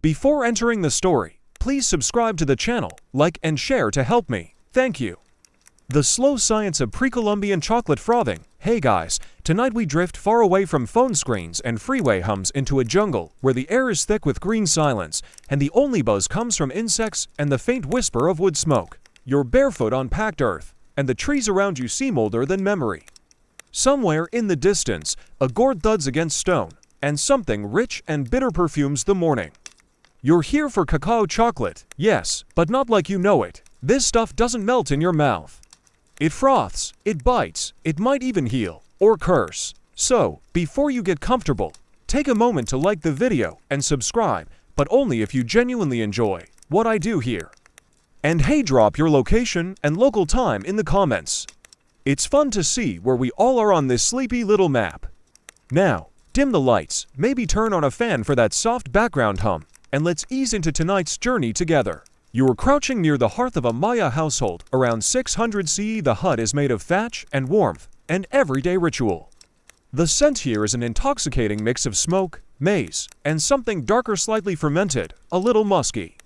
Before entering the story, please subscribe to the channel, like and share to help me. Thank you. The slow science of pre-Columbian chocolate frothing. Hey guys, tonight we drift far away from phone screens and freeway hums into a jungle where the air is thick with green silence, and the only buzz comes from insects and the faint whisper of wood smoke. You're barefoot on packed earth, and the trees around you seem older than memory. Somewhere in the distance, a gourd thuds against stone, and something rich and bitter perfumes the morning. You're here for cacao chocolate, yes, but not like you know it. This stuff doesn't melt in your mouth. It froths, it bites, it might even heal, or curse. So, before you get comfortable, take a moment to like the video and subscribe, but only if you genuinely enjoy what I do here. And hey, drop your location and local time in the comments. It's fun to see where we all are on this sleepy little map. Now, dim the lights, maybe turn on a fan for that soft background hum, and let's ease into tonight's journey together. You are crouching near the hearth of a Maya household around 600 CE. The hut is made of thatch and warmth, an everyday ritual. The scent here is an intoxicating mix of smoke, maize, and something darker, slightly fermented, a little musky.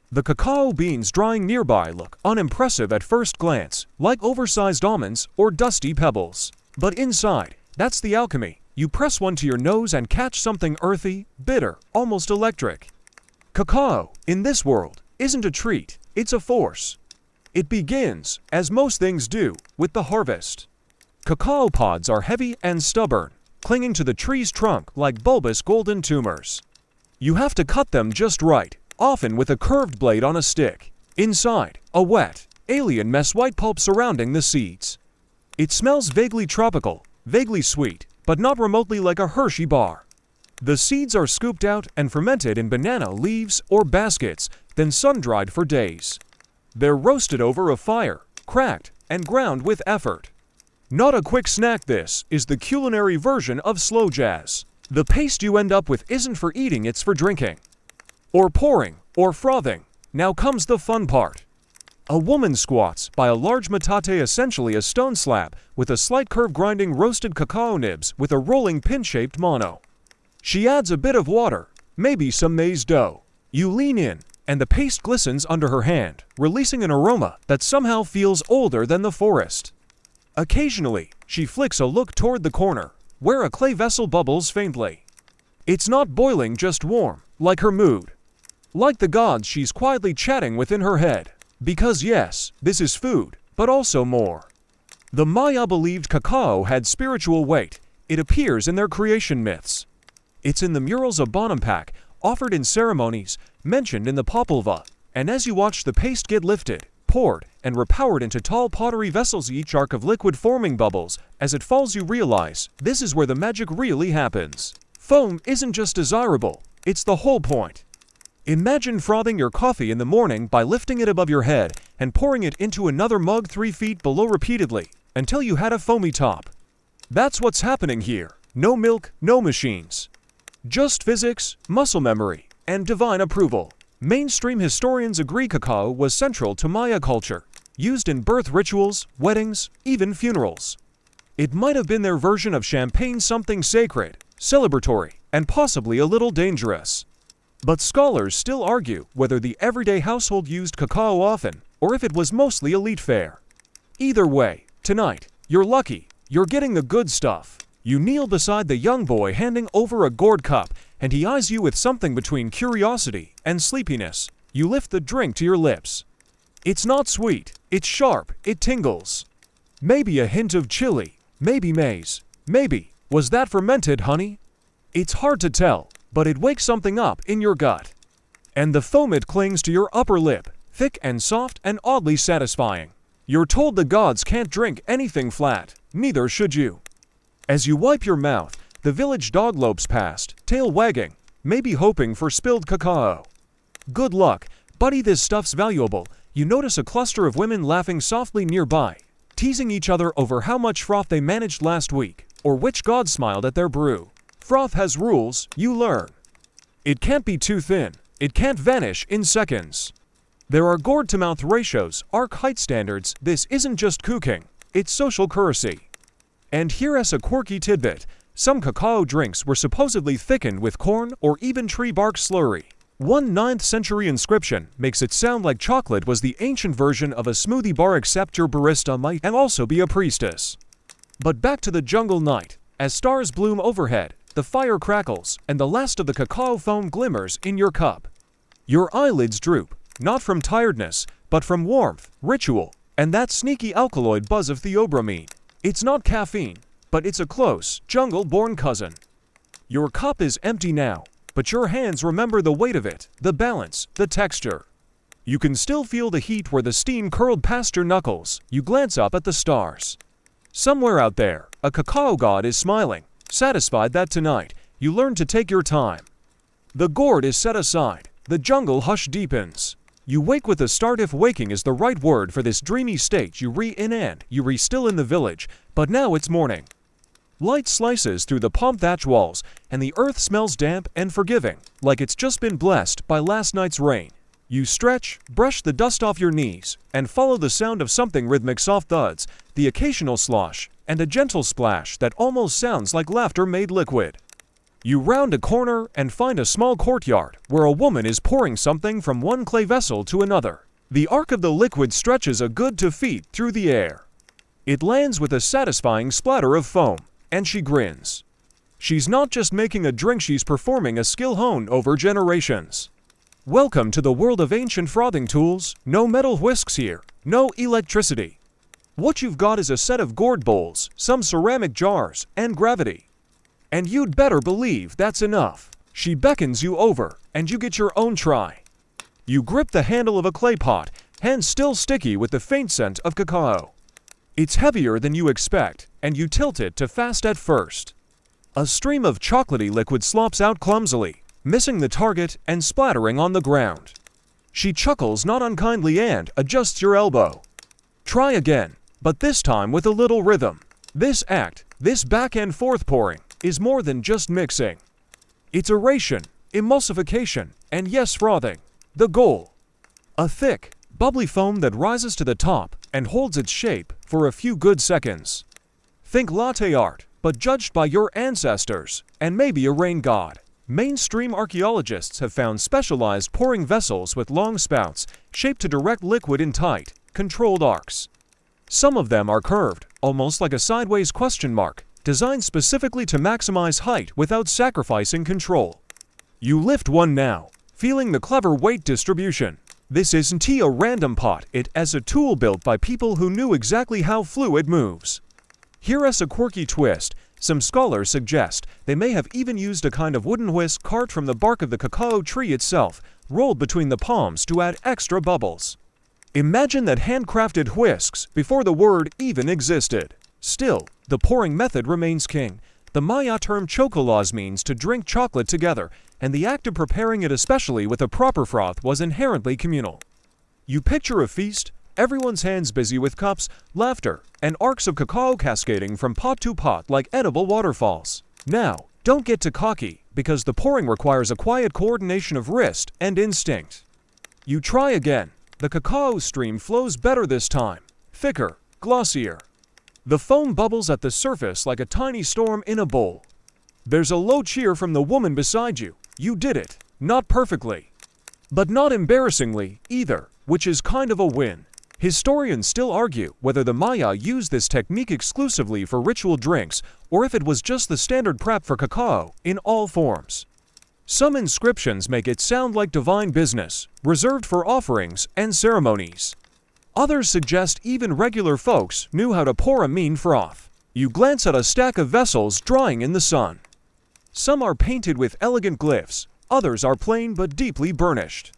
The cacao beans drying nearby look unimpressive at first glance, like oversized almonds or dusty pebbles. But inside, that's the alchemy. You press one to your nose and catch something earthy, bitter, almost electric. Cacao, in this world, isn't a treat, it's a force. It begins, as most things do, with the harvest. Cacao pods are heavy and stubborn, clinging to the tree's trunk like bulbous golden tumors. You have to cut them just right, often with a curved blade on a stick. Inside, a wet, alien mess, white pulp surrounding the seeds. It smells vaguely tropical, vaguely sweet, but not remotely like a Hershey bar. The seeds are scooped out and fermented in banana leaves or baskets, then sun-dried for days. They're roasted over a fire, cracked, and ground with effort. Not a quick snack. This is the culinary version of slow jazz. The paste you end up with isn't for eating, it's for drinking. Or pouring, or frothing. Now comes the fun part. A woman squats by a large metate, essentially a stone slab, with a slight curve, grinding roasted cacao nibs with a rolling pin-shaped mono. She adds a bit of water, maybe some maize dough. You lean in, and the paste glistens under her hand, releasing an aroma that somehow feels older than the forest. Occasionally, she flicks a look toward the corner, where a clay vessel bubbles faintly. It's not boiling, just warm, like her mood. Like the gods, she's quietly chatting within her head. Because yes, this is food, but also more. The Maya believed cacao had spiritual weight. It appears in their creation myths. It's in the murals of Bonampak, offered in ceremonies, mentioned in the Popolvuh, and as you watch the paste get lifted, poured, and repowered into tall pottery vessels, each arc of liquid forming bubbles, as it falls you realize, this is where the magic really happens. Foam isn't just desirable, it's the whole point. Imagine frothing your coffee in the morning by lifting it above your head and pouring it into another mug 3 feet below repeatedly, until you had a foamy top. That's what's happening here. No milk, no machines. Just physics, muscle memory, and divine approval. Mainstream historians agree cacao was central to Maya culture, used in birth rituals, weddings, even funerals. It might have been their version of champagne, something sacred, celebratory, and possibly a little dangerous. But scholars still argue whether the everyday household used cacao often, or if it was mostly elite fare. Either way, tonight, you're lucky, you're getting the good stuff. You kneel beside the young boy handing over a gourd cup, and he eyes you with something between curiosity and sleepiness. You lift the drink to your lips. It's not sweet, it's sharp, it tingles. Maybe a hint of chili, maybe maize, maybe, was that fermented honey? It's hard to tell, but it wakes something up in your gut. And the foam, it clings to your upper lip, thick and soft and oddly satisfying. You're told the gods can't drink anything flat, neither should you. As you wipe your mouth, the village dog lopes past, tail wagging, maybe hoping for spilled cacao. Good luck, buddy, this stuff's valuable. You notice a cluster of women laughing softly nearby, teasing each other over how much froth they managed last week, or which god smiled at their brew. Froth has rules, you learn. It can't be too thin, it can't vanish in seconds. There are gourd-to-mouth ratios, arc height standards. This isn't just cooking, it's social currency. And here's a quirky tidbit. Some cacao drinks were supposedly thickened with corn or even tree bark slurry. One 9th century inscription makes it sound like chocolate was the ancient version of a smoothie bar, except your barista might and also be a priestess. But back to the jungle night. As stars bloom overhead, the fire crackles, and the last of the cacao foam glimmers in your cup. Your eyelids droop, not from tiredness, but from warmth, ritual, and that sneaky alkaloid buzz of theobromine. It's not caffeine, but it's a close, jungle-born cousin. Your cup is empty now, but your hands remember the weight of it, the balance, the texture. You can still feel the heat where the steam curled past your knuckles. You glance up at the stars. Somewhere out there, a cacao god is smiling, satisfied that tonight, you learn to take your time. The gourd is set aside. The jungle hush deepens. You wake with a start, if waking is the right word for this dreamy state. You re-still in the village, but now it's morning. Light slices through the palm thatch walls, and the earth smells damp and forgiving, like it's just been blessed by last night's rain. You stretch, brush the dust off your knees, and follow the sound of something rhythmic, soft thuds, the occasional slosh, and a gentle splash that almost sounds like laughter made liquid. You round a corner and find a small courtyard where a woman is pouring something from one clay vessel to another. The arc of the liquid stretches a good 2 feet through the air. It lands with a satisfying splatter of foam, and she grins. She's not just making a drink, she's performing a skill honed over generations. Welcome to the world of ancient frothing tools. No metal whisks here, no electricity. What you've got is a set of gourd bowls, some ceramic jars, and gravity. And you'd better believe that's enough. She beckons you over, and you get your own try. You grip the handle of a clay pot, hands still sticky with the faint scent of cacao. It's heavier than you expect, and you tilt it to fast at first. A stream of chocolatey liquid slops out clumsily, missing the target and splattering on the ground. She chuckles not unkindly and adjusts your elbow. Try again, but this time with a little rhythm. This act, this back and forth pouring, is more than just mixing. It's aeration, emulsification, and yes, frothing. The goal. A thick, bubbly foam that rises to the top and holds its shape for a few good seconds. Think latte art, but judged by your ancestors, and maybe a rain god. Mainstream archaeologists have found specialized pouring vessels with long spouts, shaped to direct liquid in tight, controlled arcs. Some of them are curved, almost like a sideways question mark, designed specifically to maximize height without sacrificing control. You lift one now, feeling the clever weight distribution. This isn't a random pot, it is a tool built by people who knew exactly how fluid moves. Here's a quirky twist. Some scholars suggest they may have even used a kind of wooden whisk carved from the bark of the cacao tree itself, rolled between the palms to add extra bubbles. Imagine that handcrafted whisks before the word even existed. Still, the pouring method remains king. The Maya term chocolaz means to drink chocolate together, and the act of preparing it, especially with a proper froth, was inherently communal. You picture a feast, everyone's hands busy with cups, laughter, and arcs of cacao cascading from pot to pot like edible waterfalls. Now, don't get too cocky, because the pouring requires a quiet coordination of wrist and instinct. You try again. The cacao stream flows better this time, thicker, glossier. The foam bubbles at the surface like a tiny storm in a bowl. There's a low cheer from the woman beside you. You did it. Not perfectly, but not embarrassingly either, which is kind of a win. Historians still argue whether the Maya used this technique exclusively for ritual drinks or if it was just the standard prep for cacao in all forms. Some inscriptions make it sound like divine business, reserved for offerings and ceremonies. Others suggest even regular folks knew how to pour a mean froth. You glance at a stack of vessels drying in the sun. Some are painted with elegant glyphs, others are plain but deeply burnished.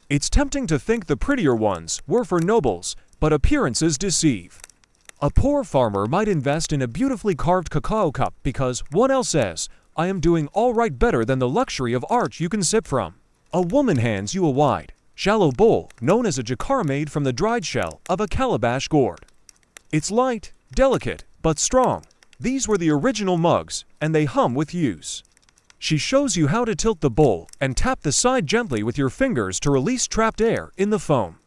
It's tempting to think the prettier ones were for nobles, but appearances deceive. A poor farmer might invest in a beautifully carved cacao cup because, one else says, I am doing all right, better than the luxury of art you can sip from. A woman hands you a wide, shallow bowl known as a jakar made from the dried shell of a calabash gourd. It's light, delicate, but strong. These were the original mugs, and they hum with use. She shows you how to tilt the bowl and tap the side gently with your fingers to release trapped air in the foam.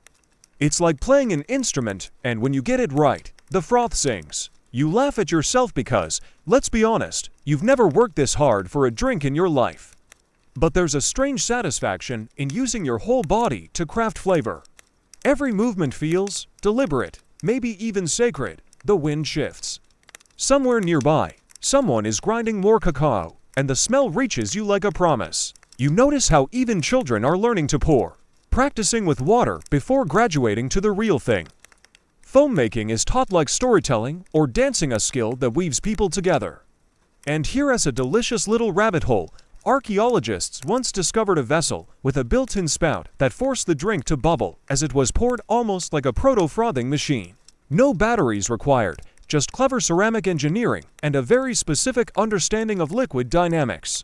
It's like playing an instrument, and when you get it right, the froth sings. You laugh at yourself because, let's be honest, you've never worked this hard for a drink in your life. But there's a strange satisfaction in using your whole body to craft flavor. Every movement feels deliberate, maybe even sacred. The wind shifts. Somewhere nearby, someone is grinding more cacao, and the smell reaches you like a promise. You notice how even children are learning to pour, practicing with water before graduating to the real thing. Foam making is taught like storytelling or dancing, a skill that weaves people together. And here, as a delicious little rabbit hole, archaeologists once discovered a vessel with a built-in spout that forced the drink to bubble as it was poured, almost like a proto-frothing machine. No batteries required, just clever ceramic engineering and a very specific understanding of liquid dynamics.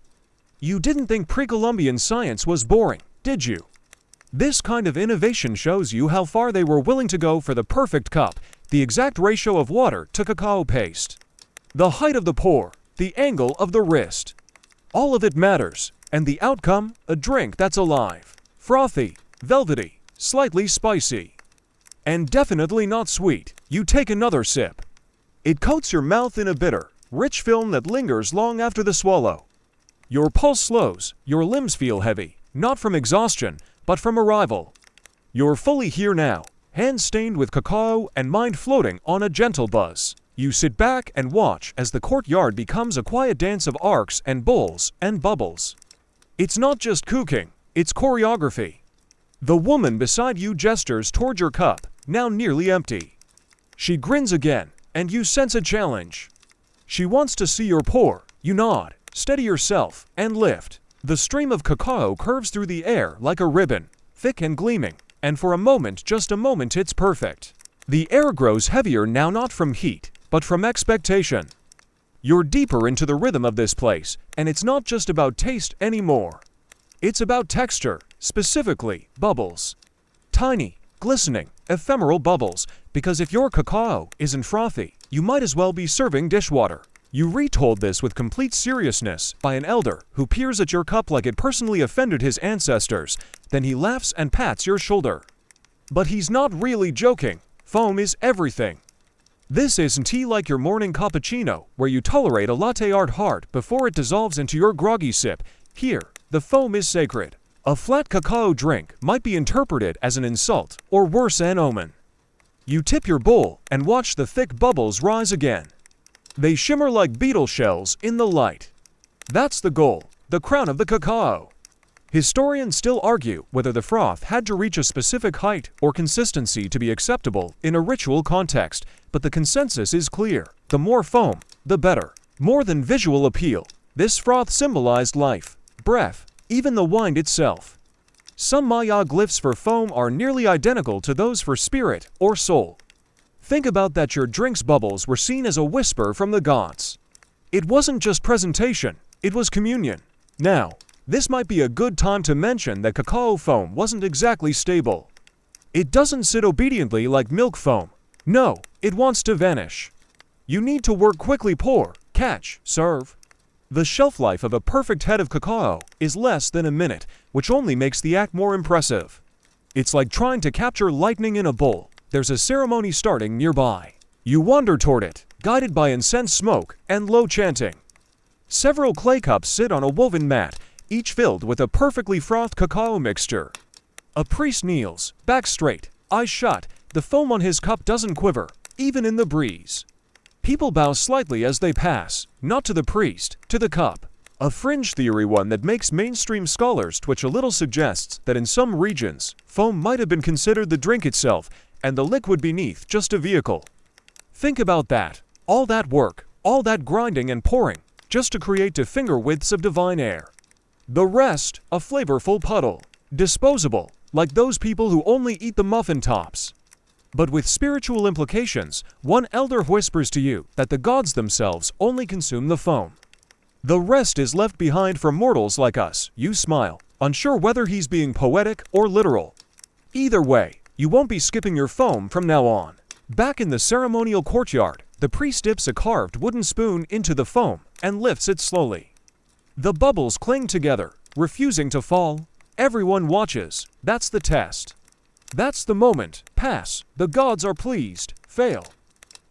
You didn't think pre-Columbian science was boring, did you? This kind of innovation shows you how far they were willing to go for the perfect cup, the exact ratio of water to cacao paste. The height of the pour, the angle of the wrist. All of it matters, and the outcome, a drink that's alive, frothy, velvety, slightly spicy. And definitely not sweet. You take another sip. It coats your mouth in a bitter, rich film that lingers long after the swallow. Your pulse slows, your limbs feel heavy, not from exhaustion, but from arrival. You're fully here now, hands stained with cacao and mind floating on a gentle buzz. You sit back and watch as the courtyard becomes a quiet dance of arcs and bowls and bubbles. It's not just cooking, it's choreography. The woman beside you gestures toward your cup, now nearly empty. She grins again, and you sense a challenge. She wants to see your pour. You nod, steady yourself, and lift. The stream of cacao curves through the air like a ribbon, thick and gleaming, and for a moment, just a moment, it's perfect. The air grows heavier now, not from heat, but from expectation. You're deeper into the rhythm of this place, and it's not just about taste anymore. It's about texture, specifically bubbles. Tiny, glistening, ephemeral bubbles, because if your cacao isn't frothy, you might as well be serving dishwater. You retold this with complete seriousness by an elder who peers at your cup like it personally offended his ancestors. Then he laughs and pats your shoulder. But he's not really joking. Foam is everything. This isn't tea like your morning cappuccino, where you tolerate a latte art hard before it dissolves into your groggy sip. Here, the foam is sacred. A flat cacao drink might be interpreted as an insult, or worse, an omen. You tip your bowl and watch the thick bubbles rise again. They shimmer like beetle shells in the light. That's the goal, the crown of the cacao. Historians still argue whether the froth had to reach a specific height or consistency to be acceptable in a ritual context, but the consensus is clear. The more foam, the better. More than visual appeal, this froth symbolized life, breath, even the wine itself. Some Maya glyphs for foam are nearly identical to those for spirit or soul. Think about that, your drink's bubbles were seen as a whisper from the gods. It wasn't just presentation, it was communion. Now, this might be a good time to mention that cacao foam wasn't exactly stable. It doesn't sit obediently like milk foam. No, it wants to vanish. You need to work quickly, pour, catch, serve. The shelf life of a perfect head of cacao is less than a minute, which only makes the act more impressive. It's like trying to capture lightning in a bowl. There's a ceremony starting nearby. You wander toward it, guided by incense smoke and low chanting. Several clay cups sit on a woven mat, each filled with a perfectly frothed cacao mixture. A priest kneels, back straight, eyes shut. The foam on his cup doesn't quiver, even in the breeze. People bow slightly as they pass, not to the priest, to the cup. A fringe theory, one that makes mainstream scholars twitch a little, suggests that in some regions, foam might have been considered the drink itself, and the liquid beneath just a vehicle. Think about that. All that work, all that grinding and pouring, just to create to finger widths of divine air. The rest, a flavorful puddle. Disposable, like those people who only eat the muffin tops. But with spiritual implications, one elder whispers to you that the gods themselves only consume the foam. The rest is left behind for mortals like us. You smile, unsure whether he's being poetic or literal. Either way, you won't be skipping your foam from now on. Back in the ceremonial courtyard, the priest dips a carved wooden spoon into the foam and lifts it slowly. The bubbles cling together, refusing to fall. Everyone watches. That's the test. That's the moment. Pass. The gods are pleased. Fail.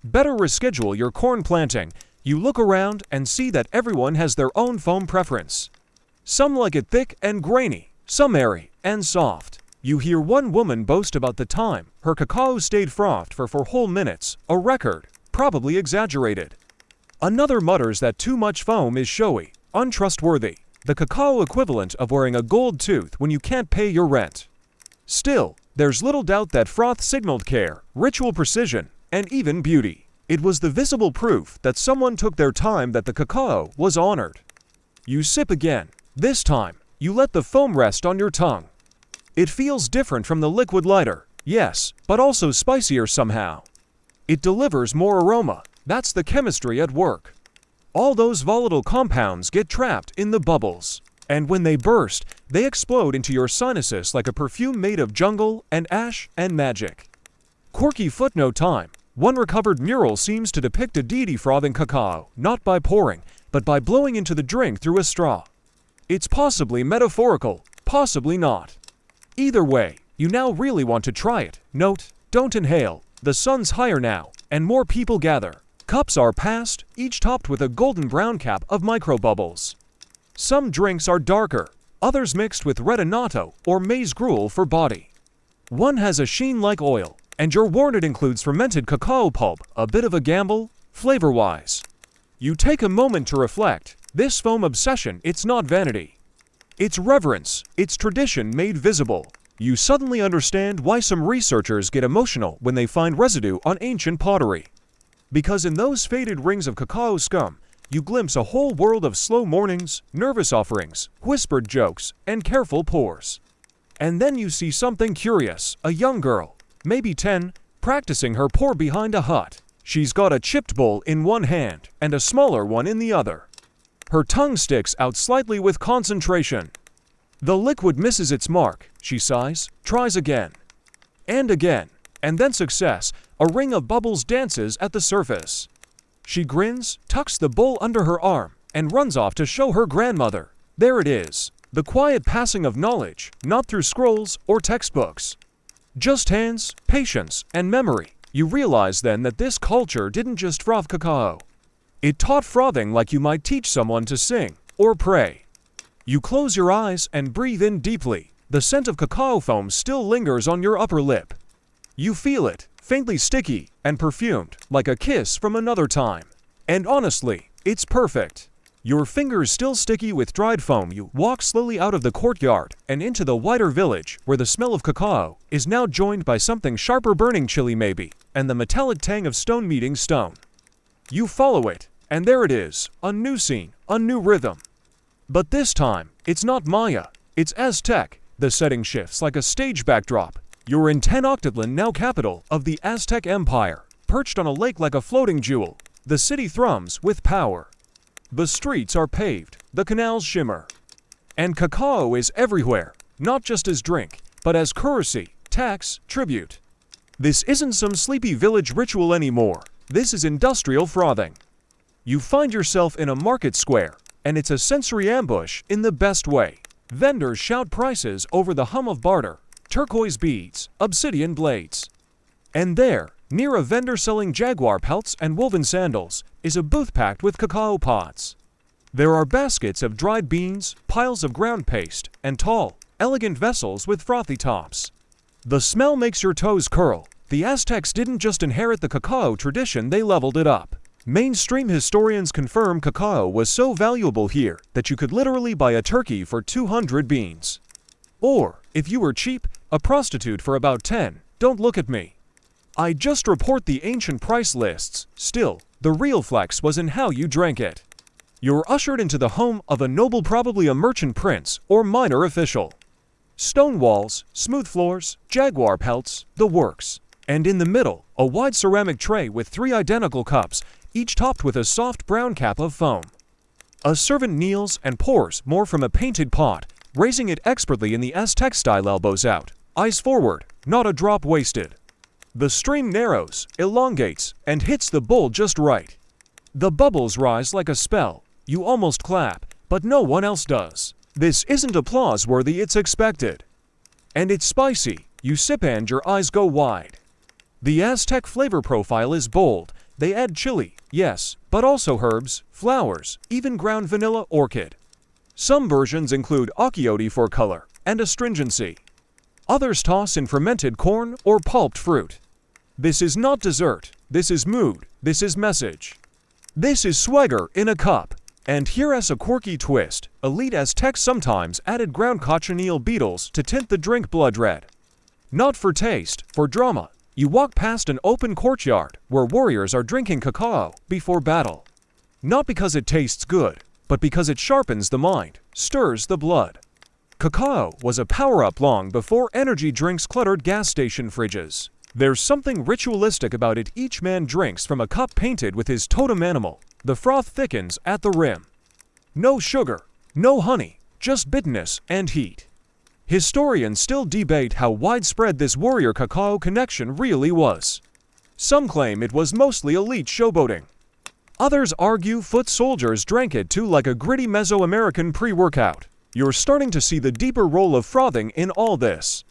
Better reschedule your corn planting. You look around and see that everyone has their own foam preference. Some like it thick and grainy, some airy and soft. You hear one woman boast about the time her cacao stayed frothed for 4 whole minutes, a record, probably exaggerated. Another mutters that too much foam is showy, untrustworthy, the cacao equivalent of wearing a gold tooth when you can't pay your rent. Still, there's little doubt that froth signaled care, ritual precision, and even beauty. It was the visible proof that someone took their time, that the cacao was honored. You sip again. This time, you let the foam rest on your tongue. It feels different from the liquid, lighter, yes, but also spicier somehow. It delivers more aroma. That's the chemistry at work. All those volatile compounds get trapped in the bubbles, and when they burst, they explode into your sinuses like a perfume made of jungle and ash and magic. Quirky footnote time. One recovered mural seems to depict a deity frothing cacao, not by pouring, but by blowing into the drink through a straw. It's possibly metaphorical, possibly not. Either way, you now really want to try it. Note, don't inhale. The sun's higher now, and more people gather. Cups are passed, each topped with a golden brown cap of microbubbles. Some drinks are darker, others mixed with retinato or maize gruel for body. One has a sheen like oil, and you're warned it includes fermented cacao pulp, a bit of a gamble, flavor-wise. You take a moment to reflect. This foam obsession, it's not vanity. It's reverence, it's tradition made visible. You suddenly understand why some researchers get emotional when they find residue on ancient pottery. Because in those faded rings of cacao scum, you glimpse a whole world of slow mornings, nervous offerings, whispered jokes, and careful pours. And then you see something curious, a young girl, maybe 10, practicing her pour behind a hut. She's got a chipped bowl in one hand and a smaller one in the other. Her tongue sticks out slightly with concentration. The liquid misses its mark, she sighs, tries again. And again, and then success, a ring of bubbles dances at the surface. She grins, tucks the bowl under her arm, and runs off to show her grandmother. There it is, the quiet passing of knowledge, not through scrolls or textbooks. Just hands, patience, and memory. You realize then that this culture didn't just froth cacao. It taught frothing like you might teach someone to sing or pray. You close your eyes and breathe in deeply. The scent of cacao foam still lingers on your upper lip. You feel it, faintly sticky and perfumed, like a kiss from another time. And honestly, it's perfect. Your fingers still sticky with dried foam, you walk slowly out of the courtyard and into the wider village, where the smell of cacao is now joined by something sharper, burning chili maybe, and the metallic tang of stone meeting stone. You follow it, and there it is, a new scene, a new rhythm. But this time, it's not Maya, it's Aztec. The setting shifts like a stage backdrop. You're in Tenochtitlan, now capital of the Aztec Empire, perched on a lake like a floating jewel. The city thrums with power. The streets are paved, the canals shimmer. And cacao is everywhere, not just as drink, but as currency, tax, tribute. This isn't some sleepy village ritual anymore. This is industrial frothing. You find yourself in a market square, and it's a sensory ambush in the best way. Vendors shout prices over the hum of barter, turquoise beads, obsidian blades. And there, near a vendor selling jaguar pelts and woven sandals, is a booth packed with cacao pots. There are baskets of dried beans, piles of ground paste, and tall, elegant vessels with frothy tops. The smell makes your toes curl. The Aztecs didn't just inherit the cacao tradition, they leveled it up. Mainstream historians confirm cacao was so valuable here that you could literally buy a turkey for 200 beans. Or, if you were cheap, a prostitute for about 10. Don't look at me. I just report the ancient price lists. Still, the real flex was in how you drank it. You're ushered into the home of a noble, probably a merchant prince or minor official. Stone walls, smooth floors, jaguar pelts, the works. And in the middle, a wide ceramic tray with 3 identical cups, each topped with a soft brown cap of foam. A servant kneels and pours more from a painted pot, raising it expertly in the Aztec style, elbows out, eyes forward, not a drop wasted. The stream narrows, elongates, and hits the bowl just right. The bubbles rise like a spell. You almost clap, but no one else does. This isn't applause worthy, it's expected. And it's spicy. You sip and your eyes go wide. The Aztec flavor profile is bold. They add chili, yes, but also herbs, flowers, even ground vanilla, orchid. Some versions include accioti for color and astringency. Others toss in fermented corn or pulped fruit. This is not dessert, this is mood, this is message. This is swagger in a cup. And here as a quirky twist, elite Aztecs sometimes added ground cochineal beetles to tint the drink blood red. Not for taste, for drama. You walk past an open courtyard where warriors are drinking cacao before battle. Not because it tastes good, but because it sharpens the mind, stirs the blood. Cacao was a power-up long before energy drinks cluttered gas station fridges. There's something ritualistic about it. Each man drinks from a cup painted with his totem animal. The froth thickens at the rim. No sugar, no honey, just bitterness and heat. Historians still debate how widespread this warrior cacao connection really was. Some claim it was mostly elite showboating. Others argue foot soldiers drank it too, like a gritty Mesoamerican pre-workout. You're starting to see the deeper role of frothing in all this.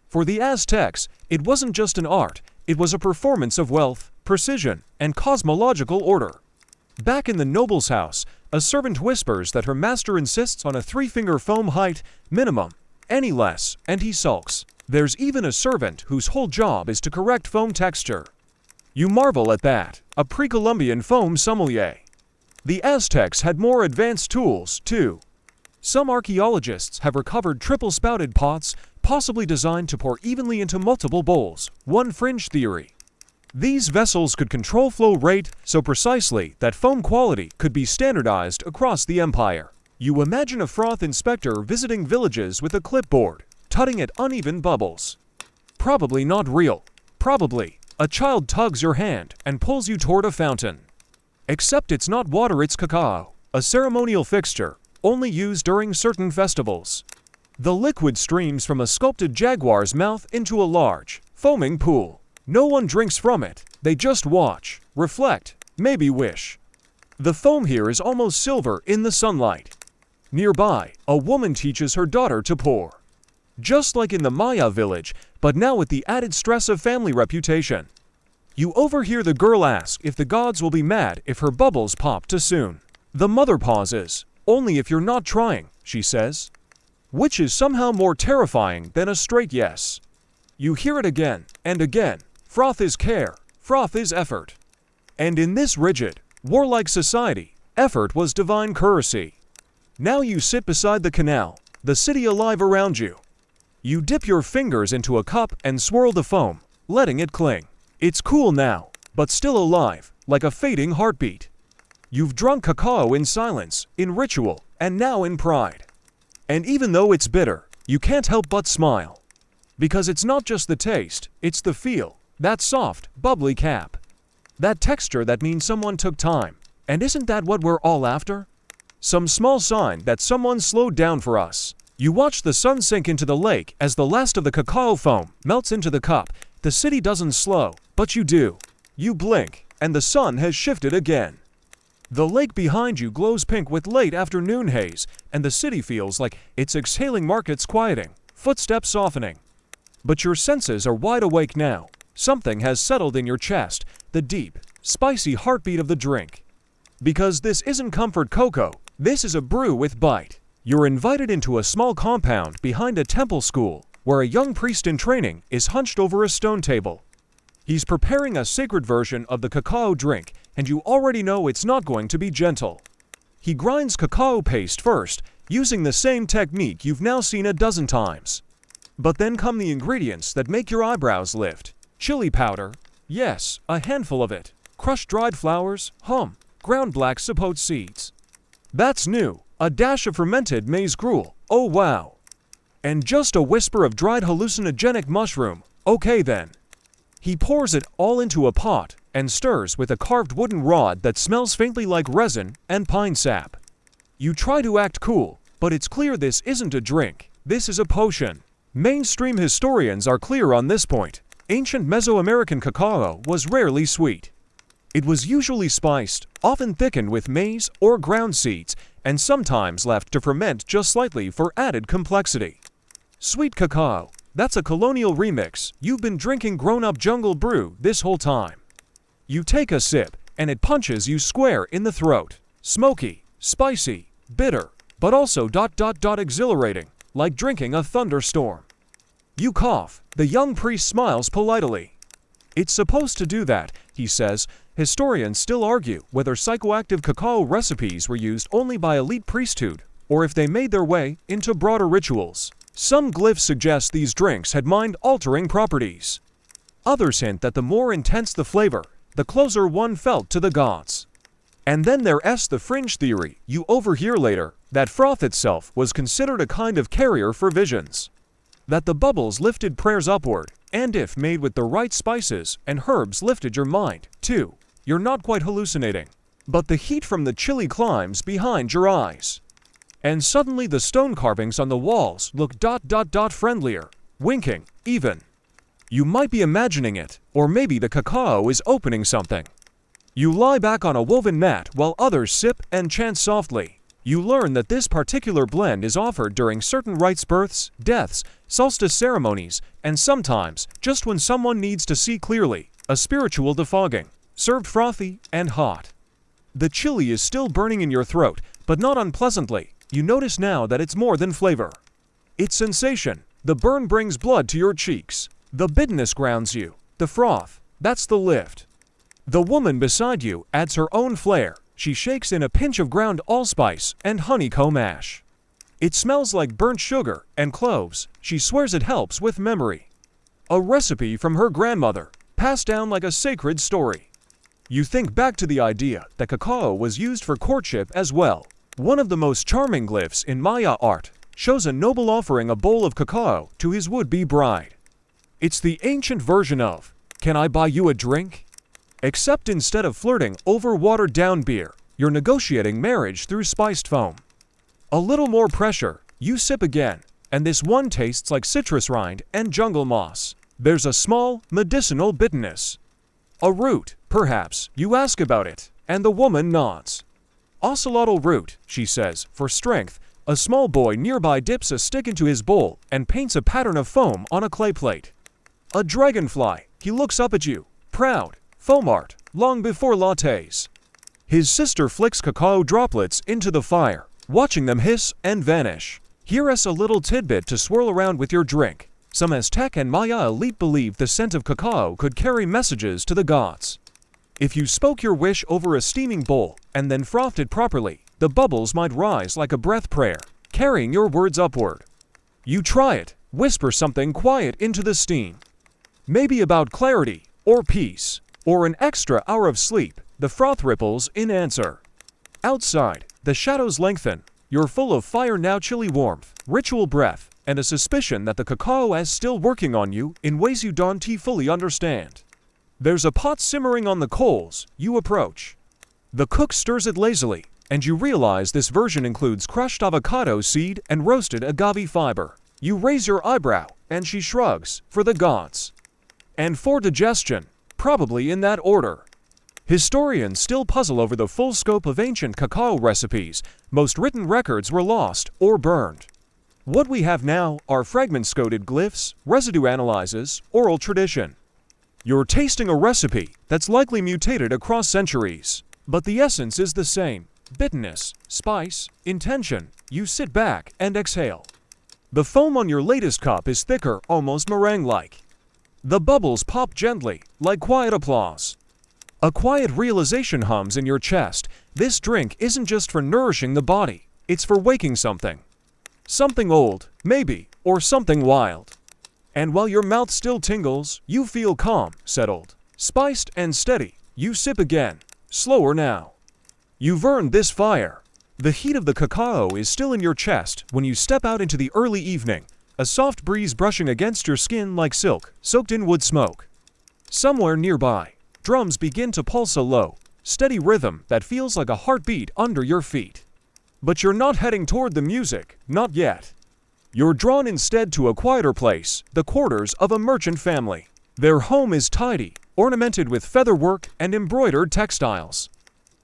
For the Aztecs, it wasn't just an art, it was a performance of wealth, precision, and cosmological order. Back in the noble's house, a servant whispers that her master insists on a 3-finger foam height minimum, any less, and he sulks. There's even a servant whose whole job is to correct foam texture. You marvel at that, a Pre-Columbian foam sommelier. The Aztecs had more advanced tools, too. Some archaeologists have recovered triple-spouted pots, possibly designed to pour evenly into multiple bowls, one fringe theory. These vessels could control flow rate so precisely that foam quality could be standardized across the empire. You imagine a froth inspector visiting villages with a clipboard, tutting at uneven bubbles. Probably not real. Probably, a child tugs your hand and pulls you toward a fountain. Except it's not water, it's cacao, a ceremonial fixture, only used during certain festivals. The liquid streams from a sculpted jaguar's mouth into a large, foaming pool. No one drinks from it, they just watch, reflect, maybe wish. The foam here is almost silver in the sunlight. Nearby, a woman teaches her daughter to pour. Just like in the Maya village, but now with the added stress of family reputation. You overhear the girl ask if the gods will be mad if her bubbles pop too soon. The mother pauses. Only if you're not trying, she says. Which is somehow more terrifying than a straight yes. You hear it again and again. Froth is care, froth is effort. And in this rigid, warlike society, effort was divine currency. Now you sit beside the canal, the city alive around you. You dip your fingers into a cup and swirl the foam, letting it cling. It's cool now, but still alive, like a fading heartbeat. You've drunk cacao in silence, in ritual, and now in pride. And even though it's bitter, you can't help but smile. Because it's not just the taste, it's the feel, that soft, bubbly cap. That texture that means someone took time. And isn't that what we're all after? Some small sign that someone slowed down for us. You watch the sun sink into the lake as the last of the cacao foam melts into the cup. The city doesn't slow, but you do. You blink, and the sun has shifted again. The lake behind you glows pink with late afternoon haze, and the city feels like it's exhaling, markets quieting, footsteps softening. But your senses are wide awake now. Something has settled in your chest, the deep, spicy heartbeat of the drink. Because this isn't comfort cocoa, this is a brew with bite. You're invited into a small compound behind a temple school, where a young priest in training is hunched over a stone table. He's preparing a sacred version of the cacao drink, and you already know it's not going to be gentle. He grinds cacao paste first, using the same technique you've now seen a dozen times. But then come the ingredients that make your eyebrows lift. Chili powder, yes, a handful of it. Crushed dried flowers, ground black sapote seeds. That's new, a dash of fermented maize gruel, oh wow. And just a whisper of dried hallucinogenic mushroom, okay then. He pours it all into a pot and stirs with a carved wooden rod that smells faintly like resin and pine sap. You try to act cool, but it's clear this isn't a drink, this is a potion. Mainstream historians are clear on this point. Ancient Mesoamerican cacao was rarely sweet. It was usually spiced, often thickened with maize or ground seeds, and sometimes left to ferment just slightly for added complexity. Sweet cacao, that's a colonial remix. You've been drinking grown-up jungle brew this whole time. You take a sip, and it punches you square in the throat. Smoky, spicy, bitter, but also exhilarating, like drinking a thunderstorm. You cough. The young priest smiles politely. It's supposed to do that, he says. Historians still argue whether psychoactive cacao recipes were used only by elite priesthood, or if they made their way into broader rituals. Some glyphs suggest these drinks had mind-altering properties. Others hint that the more intense the flavor, the closer one felt to the gods. And then there's the fringe theory you overhear later, that froth itself was considered a kind of carrier for visions. That the bubbles lifted prayers upward, and if made with the right spices and herbs lifted your mind, too. You're not quite hallucinating. But the heat from the chilly climbs behind your eyes. And suddenly the stone carvings on the walls look friendlier, winking, even. You might be imagining it, or maybe the cacao is opening something. You lie back on a woven mat while others sip and chant softly. You learn that this particular blend is offered during certain rites, births, deaths, solstice ceremonies, and sometimes, just when someone needs to see clearly, a spiritual defogging, served frothy and hot. The chili is still burning in your throat, but not unpleasantly. You notice now that it's more than flavor. It's sensation. The burn brings blood to your cheeks. The bitterness grounds you. The froth, that's the lift. The woman beside you adds her own flair. She shakes in a pinch of ground allspice and honeycomb ash. It smells like burnt sugar and cloves. She swears it helps with memory. A recipe from her grandmother, passed down like a sacred story. You think back to the idea that cacao was used for courtship as well. One of the most charming glyphs in Maya art shows a noble offering a bowl of cacao to his would-be bride. It's the ancient version of, "Can I buy you a drink?" Except instead of flirting over watered-down beer, you're negotiating marriage through spiced foam. A little more pressure, you sip again, and this one tastes like citrus rind and jungle moss. There's a small, medicinal bitterness. A root, perhaps, you ask about it, and the woman nods. Ocelotl root, she says, for strength. A small boy nearby dips a stick into his bowl and paints a pattern of foam on a clay plate. A dragonfly, he looks up at you, proud, foam art, long before lattes. His sister flicks cacao droplets into the fire, watching them hiss and vanish. Here's a little tidbit to swirl around with your drink. Some Aztec and Maya elite believed the scent of cacao could carry messages to the gods. If you spoke your wish over a steaming bowl and then frothed it properly, the bubbles might rise like a breath prayer, carrying your words upward. You try it, whisper something quiet into the steam. Maybe about clarity, or peace, or an extra hour of sleep, the froth ripples in answer. Outside, the shadows lengthen. You're full of fire now, chilly warmth, ritual breath, and a suspicion that the cacao is still working on you in ways you don't fully understand. There's a pot simmering on the coals. You approach. The cook stirs it lazily, and you realize this version includes crushed avocado seed and roasted agave fiber. You raise your eyebrow, and she shrugs, for the gods. And for digestion, probably in that order. Historians still puzzle over the full scope of ancient cacao recipes. Most written records were lost or burned. What we have now are fragment-coded glyphs, residue analyses, oral tradition. You're tasting a recipe that's likely mutated across centuries, but the essence is the same. Bitterness, spice, intention. You sit back and exhale. The foam on your latest cup is thicker, almost meringue-like. The bubbles pop gently, like quiet applause. A quiet realization hums in your chest. This drink isn't just for nourishing the body, it's for waking something. Something old, maybe, or something wild. And while your mouth still tingles, you feel calm, settled, spiced and steady. You sip again, slower now. You've earned this fire. The heat of the cacao is still in your chest when you step out into the early evening, a soft breeze brushing against your skin like silk, soaked in wood smoke. Somewhere nearby, drums begin to pulse a low, steady rhythm that feels like a heartbeat under your feet. But you're not heading toward the music, not yet. You're drawn instead to a quieter place, the quarters of a merchant family. Their home is tidy, ornamented with featherwork and embroidered textiles.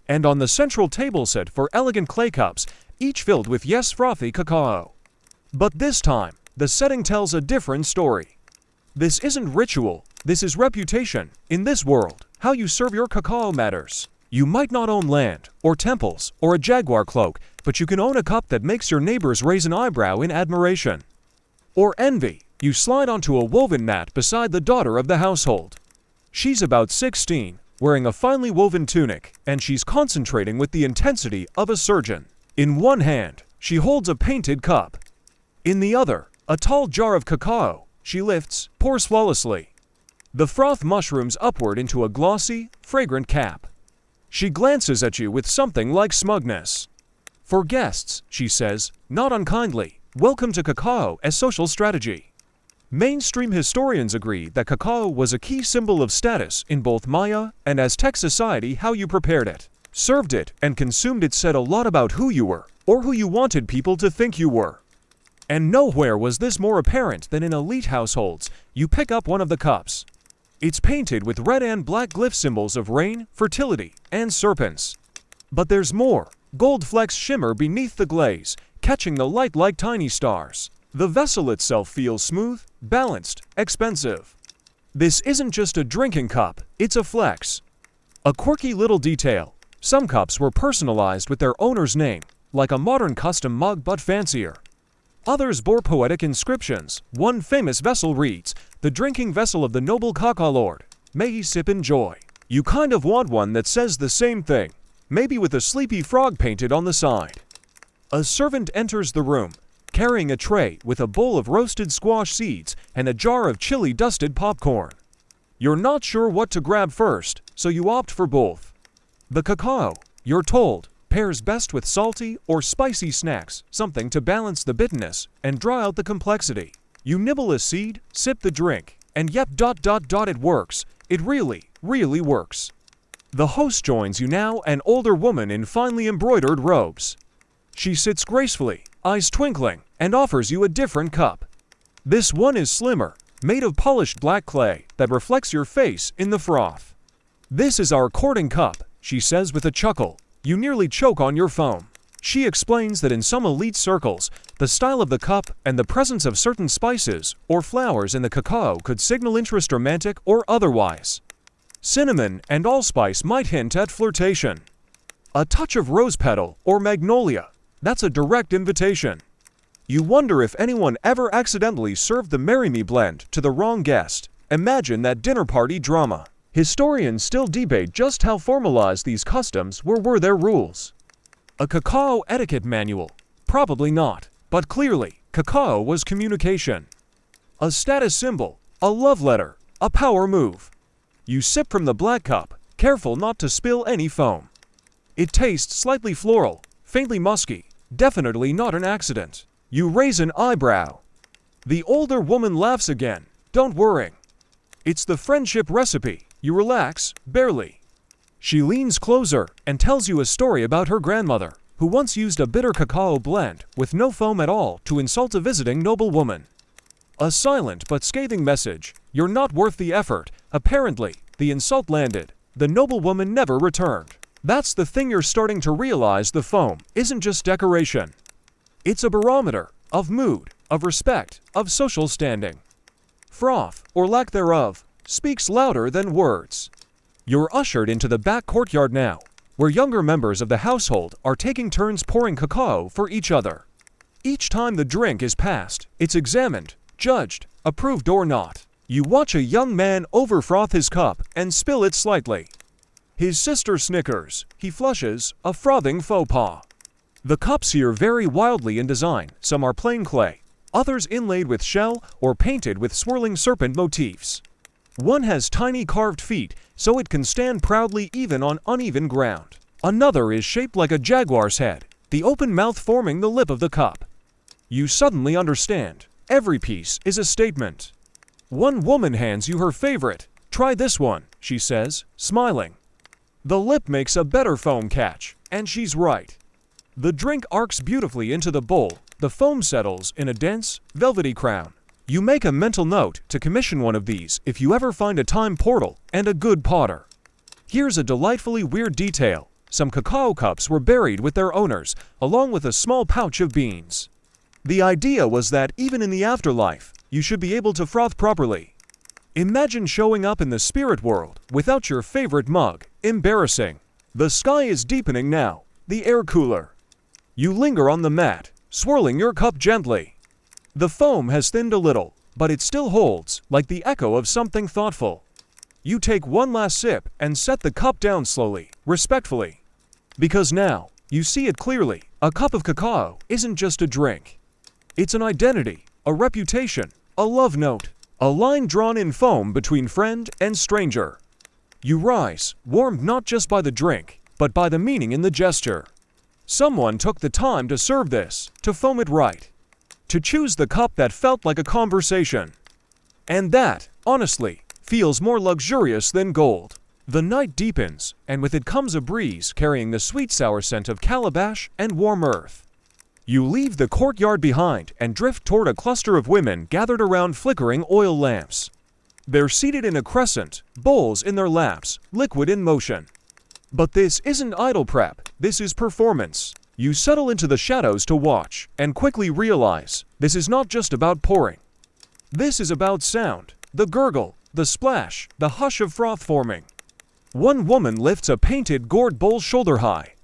And on the central table set for elegant clay cups, each filled with frothy cacao. But this time, the setting tells a different story. This isn't ritual, this is reputation. In this world, how you serve your cacao matters. You might not own land, or temples, or a jaguar cloak, but you can own a cup that makes your neighbors raise an eyebrow in admiration. Or envy, you slide onto a woven mat beside the daughter of the household. She's about 16, wearing a finely woven tunic, and she's concentrating with the intensity of a surgeon. In one hand, she holds a painted cup. In the other, a tall jar of cacao. She lifts, pours flawlessly. The froth mushrooms upward into a glossy, fragrant cap. She glances at you with something like smugness. For guests, she says, not unkindly, welcome to cacao as social strategy. Mainstream historians agree that cacao was a key symbol of status in both Maya and Aztec society. How you prepared it, served it, and consumed it said a lot about who you were, or who you wanted people to think you were. And nowhere was this more apparent than in elite households. You pick up one of the cups. It's painted with red and black glyph symbols of rain, fertility, and serpents. But there's more. Gold flecks shimmer beneath the glaze, catching the light like tiny stars. The vessel itself feels smooth, balanced, expensive. This isn't just a drinking cup, it's a flex. A quirky little detail. Some cups were personalized with their owner's name, like a modern custom mug but fancier. Others bore poetic inscriptions. One famous vessel reads, "The drinking vessel of the noble cacao lord. May he sip in joy." You kind of want one that says the same thing, maybe with a sleepy frog painted on the side. A servant enters the room, carrying a tray with a bowl of roasted squash seeds and a jar of chili-dusted popcorn. You're not sure what to grab first, so you opt for both. The cacao, you're told, pairs best with salty or spicy snacks, something to balance the bitterness and draw out the complexity. You nibble a seed, sip the drink, and yep, it works. It really works. The host joins you now, an older woman in finely embroidered robes. She sits gracefully, eyes twinkling, and offers you a different cup. This one is slimmer, made of polished black clay that reflects your face in the froth. "This is our courting cup," she says with a chuckle. You nearly choke on your foam. She explains that in some elite circles, the style of the cup and the presence of certain spices or flowers in the cacao could signal interest, romantic or otherwise. Cinnamon and allspice might hint at flirtation. A touch of rose petal or magnolia, that's a direct invitation. You wonder if anyone ever accidentally served the Marry Me blend to the wrong guest. Imagine that dinner party drama. Historians still debate just how formalized these customs were there rules. A cacao etiquette manual? Probably not, but clearly, cacao was communication. A status symbol, a love letter, a power move. You sip from the black cup, careful not to spill any foam. It tastes slightly floral, faintly musky, definitely not an accident. You raise an eyebrow. The older woman laughs again. Don't worry. It's the friendship recipe. You relax, barely. She leans closer and tells you a story about her grandmother, who once used a bitter cacao blend with no foam at all to insult a visiting noblewoman. A silent but scathing message. You're not worth the effort. Apparently, the insult landed. The noblewoman never returned. That's the thing, you're starting to realize the foam isn't just decoration. It's a barometer of mood, of respect, of social standing. Froth, or lack thereof, speaks louder than words. You're ushered into the back courtyard now, where younger members of the household are taking turns pouring cacao for each other. Each time the drink is passed, it's examined, judged, approved or not. You watch a young man overfroth his cup and spill it slightly. His sister snickers. He flushes, a frothing faux pas. The cups here vary wildly in design. Some are plain clay, others inlaid with shell or painted with swirling serpent motifs. One has tiny carved feet, so it can stand proudly even on uneven ground. Another is shaped like a jaguar's head, the open mouth forming the lip of the cup. You suddenly understand. Every piece is a statement. One woman hands you her favorite. "Try this one," she says, smiling. The lip makes a better foam catch, and she's right. The drink arcs beautifully into the bowl. The foam settles in a dense, velvety crown. You make a mental note to commission one of these if you ever find a time portal and a good potter. Here's a delightfully weird detail. Some cacao cups were buried with their owners, along with a small pouch of beans. The idea was that even in the afterlife, you should be able to froth properly. Imagine showing up in the spirit world without your favorite mug. Embarrassing. The sky is deepening now. The air cooler. You linger on the mat, swirling your cup gently. The foam has thinned a little, but it still holds, like the echo of something thoughtful. You take one last sip and set the cup down slowly, respectfully. Because now, you see it clearly, a cup of cacao isn't just a drink. It's an identity, a reputation, a love note, a line drawn in foam between friend and stranger. You rise, warmed not just by the drink, but by the meaning in the gesture. Someone took the time to serve this, to foam it right, to choose the cup that felt like a conversation. And that, honestly, feels more luxurious than gold. The night deepens, and with it comes a breeze carrying the sweet-sour scent of calabash and warm earth. You leave the courtyard behind and drift toward a cluster of women gathered around flickering oil lamps. They're seated in a crescent, bowls in their laps, liquid in motion. But this isn't idle prep, this is performance. You settle into the shadows to watch, and quickly realize this is not just about pouring. This is about sound, the gurgle, the splash, the hush of froth forming. One woman lifts a painted gourd bowl shoulder high.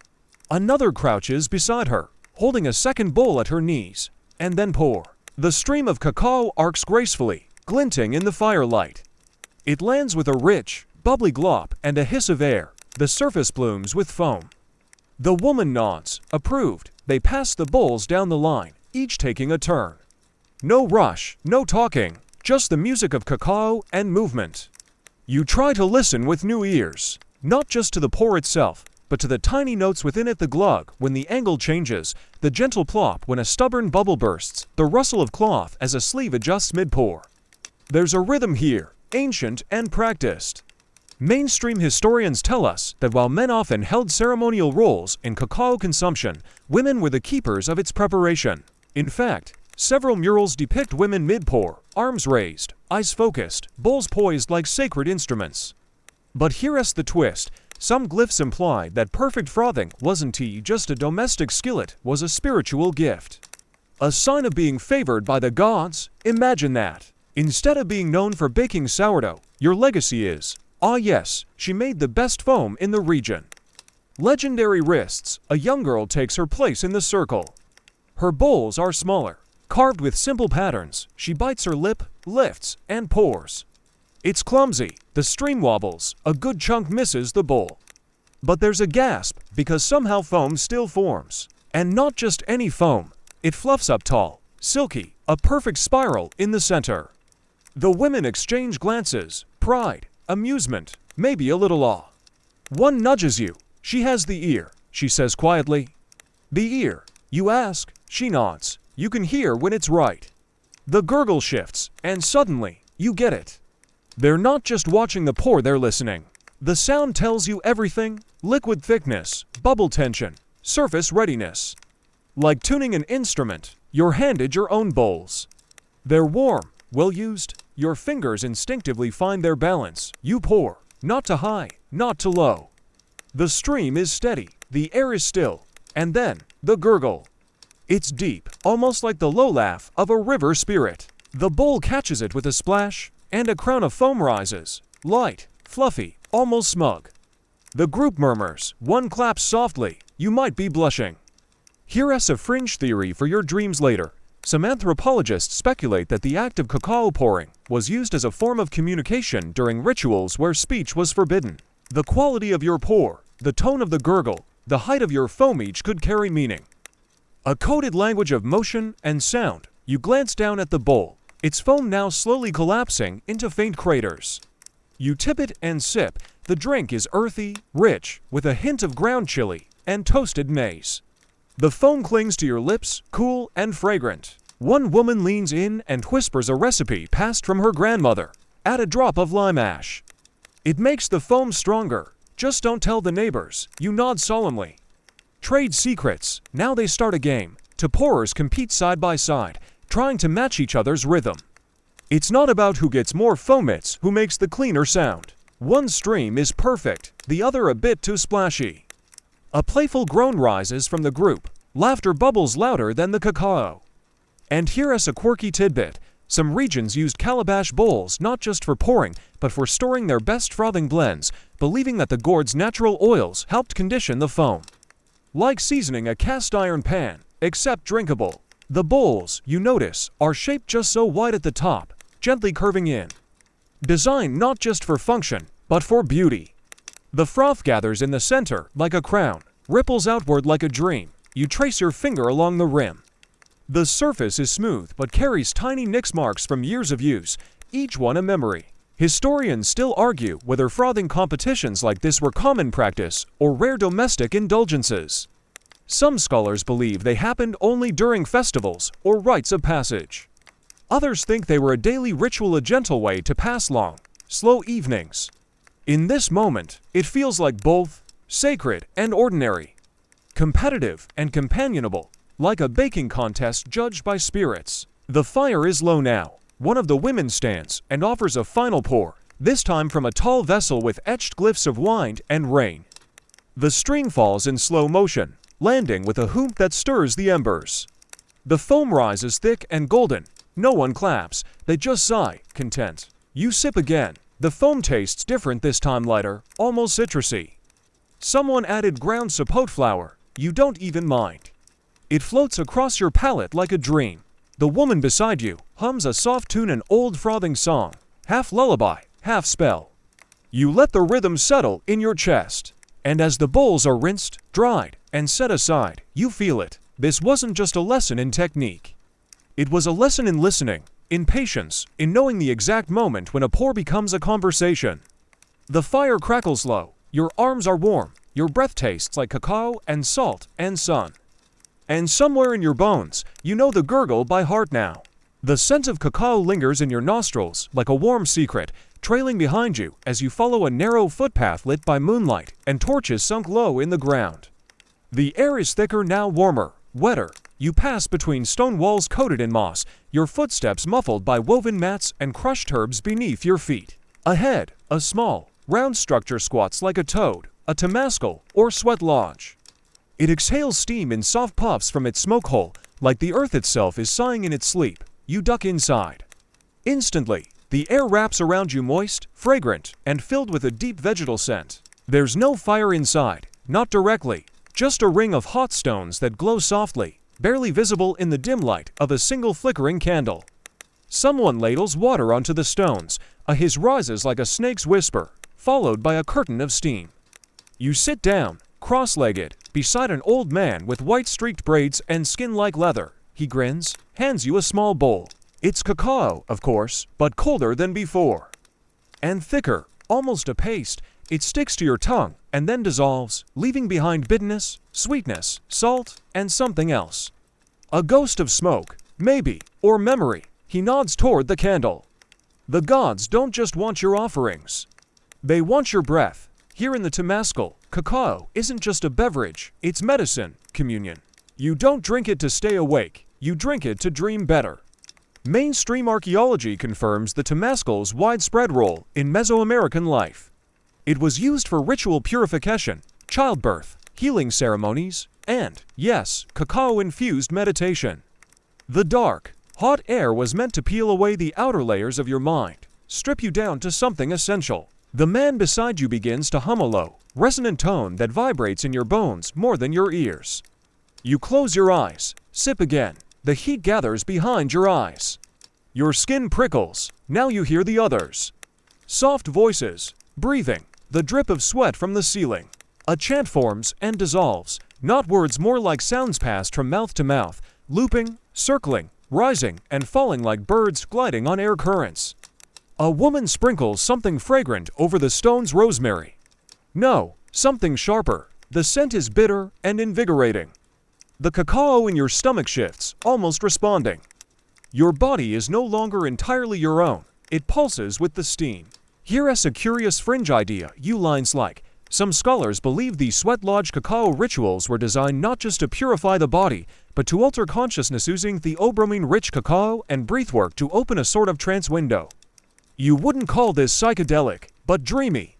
Another crouches beside her, holding a second bowl at her knees, and then pour. The stream of cacao arcs gracefully, glinting in the firelight. It lands with a rich, bubbly glop and a hiss of air, the surface blooms with foam. The woman nods, approved. They pass the bowls down the line, each taking a turn. No rush, no talking, just the music of cacao and movement. You try to listen with new ears, not just to the pour itself, but to the tiny notes within it, the glug when the angle changes, the gentle plop when a stubborn bubble bursts, the rustle of cloth as a sleeve adjusts mid-pour. There's a rhythm here, ancient and practiced. Mainstream historians tell us that while men often held ceremonial roles in cacao consumption, women were the keepers of its preparation. In fact, several murals depict women mid-pour, arms raised, eyes focused, bowls poised like sacred instruments. But here's the twist. Some glyphs imply that perfect frothing wasn't just a domestic skillet, was a spiritual gift. A sign of being favored by the gods? Imagine that. Instead of being known for baking sourdough, your legacy is, ah yes, she made the best foam in the region. Legendary wrists, a young girl takes her place in the circle. Her bowls are smaller, carved with simple patterns. She bites her lip, lifts, and pours. It's clumsy, the stream wobbles, a good chunk misses the bowl. But there's a gasp, because somehow foam still forms. And not just any foam, it fluffs up tall, silky, a perfect spiral in the center. The women exchange glances, pride, amusement, maybe a little awe. One nudges you. She has the ear, she says quietly. The ear, you ask, she nods. You can hear when it's right. The gurgle shifts, and suddenly, you get it. They're not just watching the pour, they're listening. The sound tells you everything: liquid thickness, bubble tension, surface readiness. Like tuning an instrument, you're handed your own bowls. They're warm, well-used. Your fingers instinctively find their balance. You pour, not too high, not too low. The stream is steady, the air is still, and then, the gurgle. It's deep, almost like the low laugh of a river spirit. The bowl catches it with a splash, and a crown of foam rises, light, fluffy, almost smug. The group murmurs, one claps softly, you might be blushing. Here's a fringe theory for your dreams later. Some anthropologists speculate that the act of cacao pouring was used as a form of communication during rituals where speech was forbidden. The quality of your pour, the tone of the gurgle, the height of your foam each could carry meaning. A coded language of motion and sound. You glance down at the bowl, its foam now slowly collapsing into faint craters. You tip it and sip. The drink is earthy, rich, with a hint of ground chili and toasted maize. The foam clings to your lips, cool and fragrant. One woman leans in and whispers a recipe passed from her grandmother. Add a drop of lime ash. It makes the foam stronger. Just don't tell the neighbors. You nod solemnly. Trade secrets. Now they start a game. Two pourers compete side by side, trying to match each other's rhythm. It's not about who gets more foam, it's who makes the cleaner sound. One stream is perfect, the other a bit too splashy. A playful groan rises from the group. Laughter bubbles louder than the cacao. And here's a quirky tidbit. Some regions used calabash bowls not just for pouring, but for storing their best frothing blends, believing that the gourd's natural oils helped condition the foam. like seasoning a cast iron pan, except drinkable. The bowls, you notice, are shaped just so wide at the top, gently curving in. Designed not just for function, but for beauty. The froth gathers in the center like a crown, ripples outward like a dream. You trace your finger along the rim. The surface is smooth but carries tiny nicks marks from years of use, each one a memory. Historians still argue whether frothing competitions like this were common practice or rare domestic indulgences. Some scholars believe they happened only during festivals or rites of passage. Others think they were a daily ritual, a gentle way to pass long, slow evenings. In this moment, it feels like both sacred and ordinary, competitive and companionable, like a baking contest judged by spirits. The fire is low now. One of the women stands and offers a final pour, this time from a tall vessel with etched glyphs of wine and rain. The stream falls in slow motion, landing with a hoop that stirs the embers. The foam rises thick and golden. No one claps, they just sigh, content. You sip again. The foam tastes different this time, lighter, almost citrusy. Someone added ground sapote flour. You don't even mind. It floats across your palate like a dream. The woman beside you hums a soft tune, an old frothing song, half lullaby, half spell. You let the rhythm settle in your chest, and as the bowls are rinsed, dried, and set aside, you feel it. This wasn't just a lesson in technique. It was a lesson in listening, in patience, in knowing the exact moment when a pour becomes a conversation. The fire crackles low, your arms are warm, your breath tastes like cacao and salt and sun. And somewhere in your bones, you know the gurgle by heart now. The scent of cacao lingers in your nostrils like a warm secret, trailing behind you as you follow a narrow footpath lit by moonlight and torches sunk low in the ground. The air is thicker now, warmer, wetter. You pass between stone walls coated in moss, your footsteps muffled by woven mats and crushed herbs beneath your feet. Ahead, a small, round structure squats like a toad, a temascal, or sweat lodge. It exhales steam in soft puffs from its smoke hole, like the earth itself is sighing in its sleep. You duck inside. Instantly, the air wraps around you, moist, fragrant, and filled with a deep vegetal scent. There's no fire inside, not directly, just a ring of hot stones that glow softly, barely visible in the dim light of a single flickering candle. Someone ladles water onto the stones. A hiss rises like a snake's whisper, followed by a curtain of steam. You sit down, cross-legged, beside an old man with white streaked braids and skin like leather. He grins, hands you a small bowl. It's cacao, of course, but colder than before. And thicker, almost a paste. It sticks to your tongue and then dissolves, leaving behind bitterness, sweetness, salt, and something else. A ghost of smoke, maybe, or memory. He nods toward the candle. The gods don't just want your offerings. They want your breath. Here in the Temascal, cacao isn't just a beverage, it's medicine, communion. You don't drink it to stay awake, you drink it to dream better. Mainstream archaeology confirms the Temascal's widespread role in Mesoamerican life. It was used for ritual purification, childbirth, healing ceremonies, and, yes, cacao-infused meditation. The dark, hot air was meant to peel away the outer layers of your mind, strip you down to something essential. The man beside you begins to hum a low, resonant tone that vibrates in your bones more than your ears. You close your eyes, sip again. The heat gathers behind your eyes. Your skin prickles. Now you hear the others. Soft voices, breathing, the drip of sweat from the ceiling. A chant forms and dissolves, not words, more like sounds passed from mouth to mouth, looping, circling, rising, and falling like birds gliding on air currents. A woman sprinkles something fragrant over the stone's rosemary. No, something sharper. The scent is bitter and invigorating. The cacao in your stomach shifts, almost responding. Your body is no longer entirely your own. It pulses with the steam. Here's a curious fringe idea. You lines like, some scholars believe these sweat lodge cacao rituals were designed not just to purify the body, but to alter consciousness, using theobromine-rich cacao and breathwork to open a sort of trance window. You wouldn't call this psychedelic, but dreamy.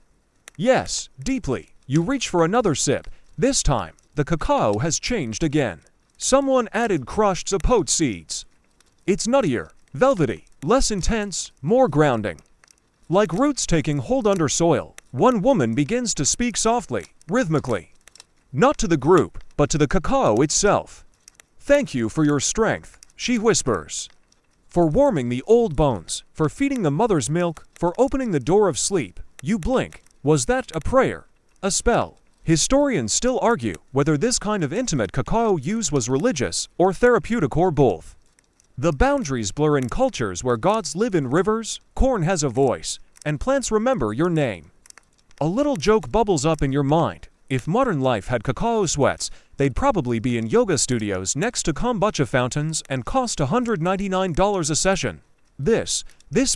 Yes, deeply. You reach for another sip. This time, the cacao has changed again. Someone added crushed sapote seeds. It's nuttier, velvety, less intense, more grounding. Like roots taking hold under soil, one woman begins to speak softly, rhythmically. Not to the group, but to the cacao itself. "Thank you for your strength," she whispers. "For warming the old bones, for feeding the mother's milk, for opening the door of sleep." You blink. Was that a prayer? A spell? Historians still argue whether this kind of intimate cacao use was religious or therapeutic or both. The boundaries blur in cultures where gods live in rivers, corn has a voice, and plants remember your name. A little joke bubbles up in your mind. If modern life had cacao sweats, they'd probably be in yoga studios next to kombucha fountains and cost $199 a session. This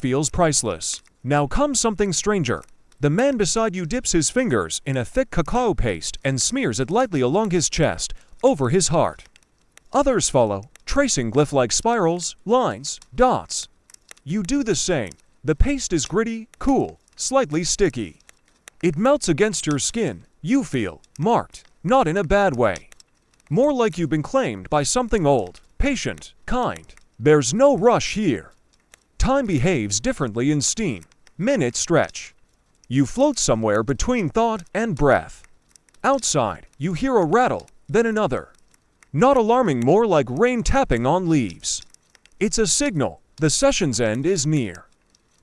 feels priceless. Now comes something stranger. The man beside you dips his fingers in a thick cacao paste and smears it lightly along his chest, over his heart. Others follow, tracing glyph-like spirals, lines, dots. You do the same. The paste is gritty, cool, slightly sticky. It melts against your skin. You feel marked, not in a bad way. More like you've been claimed by something old, patient, kind. There's no rush here. Time behaves differently in steam. Minutes stretch. You float somewhere between thought and breath. Outside, you hear a rattle, then another. Not alarming, more like rain tapping on leaves. It's a signal. The session's end is near.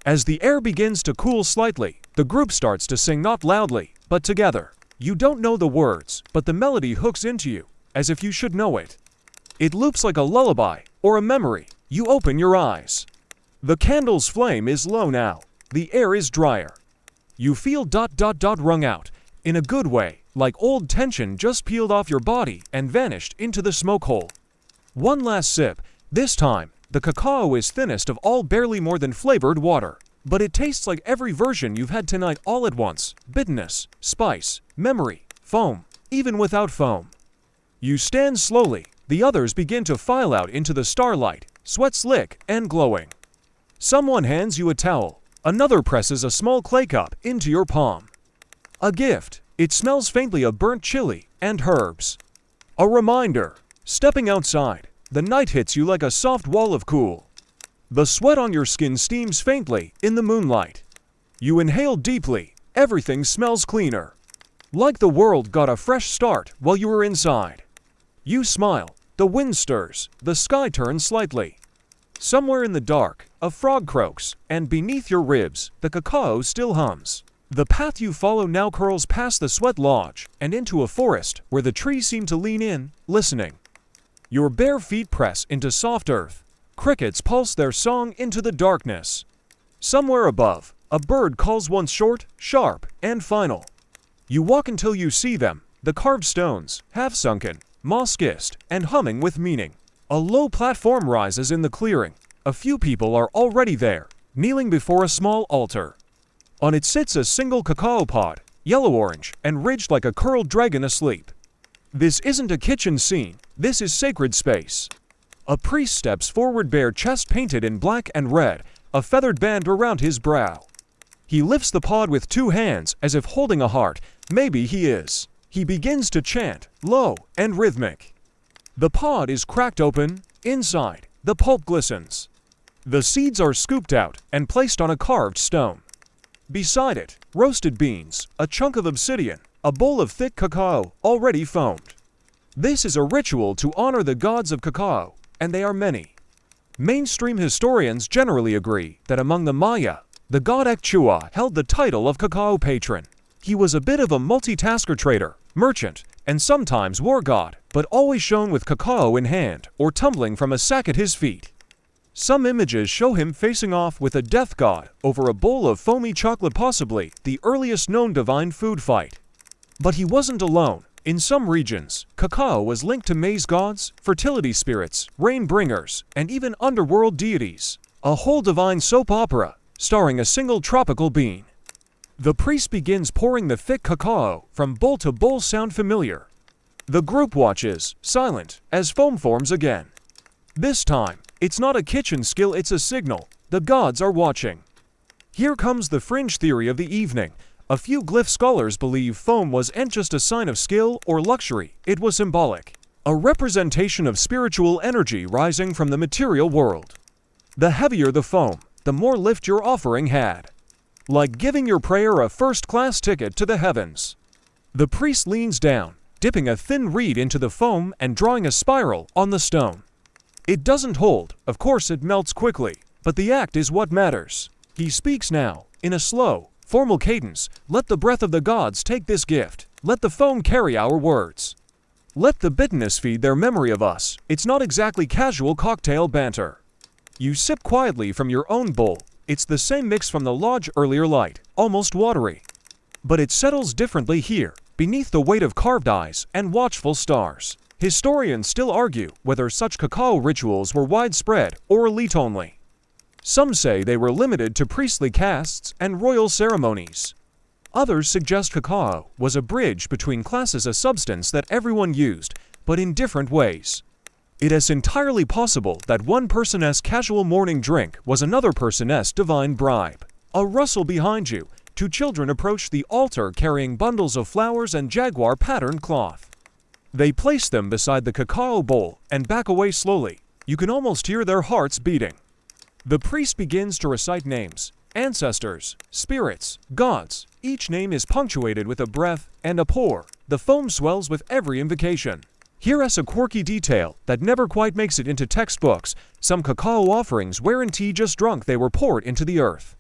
As the air begins to cool slightly, the group starts to sing, not loudly, but together. You don't know the words, but the melody hooks into you, as if you should know it. It loops like a lullaby or a memory. You open your eyes. The candle's flame is low now. The air is drier. You feel ... wrung out, in a good way, like old tension just peeled off your body and vanished into the smoke hole. One last sip. This time, the cacao is thinnest of all, barely more than flavored water. But it tastes like every version you've had tonight all at once. Bitterness, spice, memory, foam, even without foam. You stand slowly. The others begin to file out into the starlight, sweat slick and glowing. Someone hands you a towel. Another presses a small clay cup into your palm. A gift. It smells faintly of burnt chili and herbs. A reminder. Stepping outside, the night hits you like a soft wall of cool. The sweat on your skin steams faintly in the moonlight. You inhale deeply. Everything smells cleaner. Like the world got a fresh start while you were inside. You smile. The wind stirs. The sky turns slightly. Somewhere in the dark, a frog croaks, and beneath your ribs, the cacao still hums. The path you follow now curls past the sweat lodge and into a forest where the trees seem to lean in, listening. Your bare feet press into soft earth. Crickets pulse their song into the darkness. Somewhere above, a bird calls once short, sharp, and final. You walk until you see them, the carved stones, half-sunken, moss-kissed, and humming with meaning. A low platform rises in the clearing. A few people are already there, kneeling before a small altar. On it sits a single cacao pod, yellow-orange and ridged like a curled dragon asleep. This isn't a kitchen scene. This is sacred space. A priest steps forward, bare chest painted in black and red, a feathered band around his brow. He lifts the pod with two hands as if holding a heart. Maybe he is. He begins to chant, low and rhythmic. The pod is cracked open. Inside, the pulp glistens. The seeds are scooped out and placed on a carved stone. Beside it, roasted beans, a chunk of obsidian, a bowl of thick cacao, already foamed. This is a ritual to honor the gods of cacao, and they are many. Mainstream historians generally agree that among the Maya, the god Echua held the title of cacao patron. He was a bit of a multitasker, trader, merchant, and sometimes war god, but always shown with cacao in hand or tumbling from a sack at his feet. Some images show him facing off with a death god over a bowl of foamy chocolate, possibly the earliest known divine food fight. But he wasn't alone. In some regions, cacao was linked to maize gods, fertility spirits, rain bringers, and even underworld deities. A whole divine soap opera, starring a single tropical bean. The priest begins pouring the thick cacao from bowl to bowl. Sound familiar? The group watches, silent, as foam forms again. This time, it's not a kitchen skill, it's a signal. The gods are watching. Here comes the fringe theory of the evening. A few glyph scholars believe foam wasn't just a sign of skill or luxury, it was symbolic. A representation of spiritual energy rising from the material world. The heavier the foam, the more lift your offering had. Like giving your prayer a first-class ticket to the heavens. The priest leans down, dipping a thin reed into the foam and drawing a spiral on the stone. It doesn't hold, of course it melts quickly, but the act is what matters. He speaks now, in a slow, formal cadence. Let the breath of the gods take this gift. Let the foam carry our words. Let the bitterness feed their memory of us. It's not exactly casual cocktail banter. You sip quietly from your own bowl. It's the same mix from the lodge earlier, light, almost watery. But it settles differently here, beneath the weight of carved eyes and watchful stars. Historians still argue whether such cacao rituals were widespread or elite only. Some say they were limited to priestly castes and royal ceremonies. Others suggest cacao was a bridge between classes, a substance that everyone used, but in different ways. It is entirely possible that one person's casual morning drink was another person's divine bribe. A rustle behind you. Two children approach the altar carrying bundles of flowers and jaguar-patterned cloth. They place them beside the cacao bowl and back away slowly. You can almost hear their hearts beating. The priest begins to recite names, ancestors, spirits, gods. Each name is punctuated with a breath and a pour. The foam swells with every invocation. Here is a quirky detail that never quite makes it into textbooks. Some cacao offerings weren't tea just drunk, they were poured into the earth.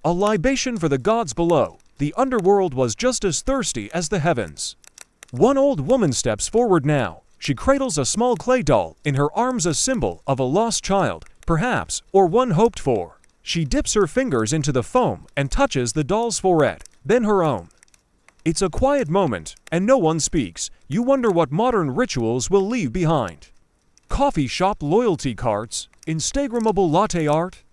A libation for the gods below. The underworld was just as thirsty as the heavens. One old woman steps forward now. She cradles a small clay doll in her arms, a symbol of a lost child, perhaps, or one hoped for. She dips her fingers into the foam and touches the doll's forehead, then her own. It's a quiet moment, and no one speaks. You wonder what modern rituals will leave behind. Coffee shop loyalty cards, Instagrammable latte art.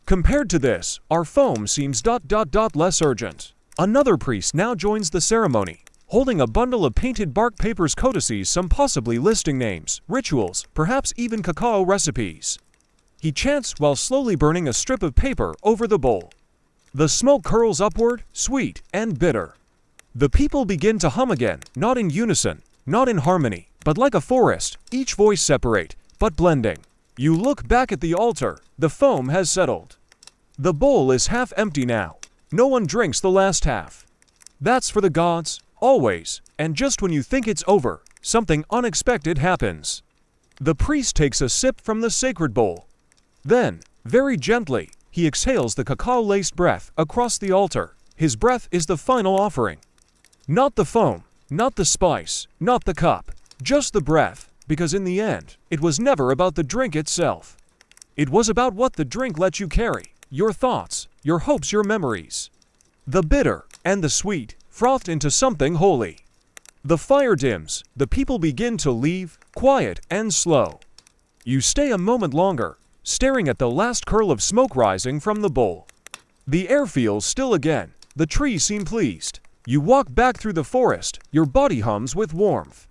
Compared to this, our foam seems less urgent. Another priest now joins the ceremony, holding a bundle of painted bark papers, codices, some possibly listing names, rituals, perhaps even cacao recipes. He chants while slowly burning a strip of paper over the bowl. The smoke curls upward, sweet and bitter. The people begin to hum again, not in unison, not in harmony, but like a forest, each voice separate, but blending. You look back at the altar, the foam has settled. The bowl is half empty now. No one drinks the last half. That's for the gods, always, and just when you think it's over, something unexpected happens. The priest takes a sip from the sacred bowl. Then, very gently, he exhales the cacao-laced breath across the altar. His breath is the final offering. Not the foam, not the spice, not the cup, just the breath, because in the end, it was never about the drink itself. It was about what the drink let you carry, your thoughts, your hopes, your memories. The bitter and the sweet frothed into something holy. The fire dims, the people begin to leave, quiet and slow. You stay a moment longer, staring at the last curl of smoke rising from the bowl. The air feels still again, the trees seem pleased. You walk back through the forest, your body hums with warmth.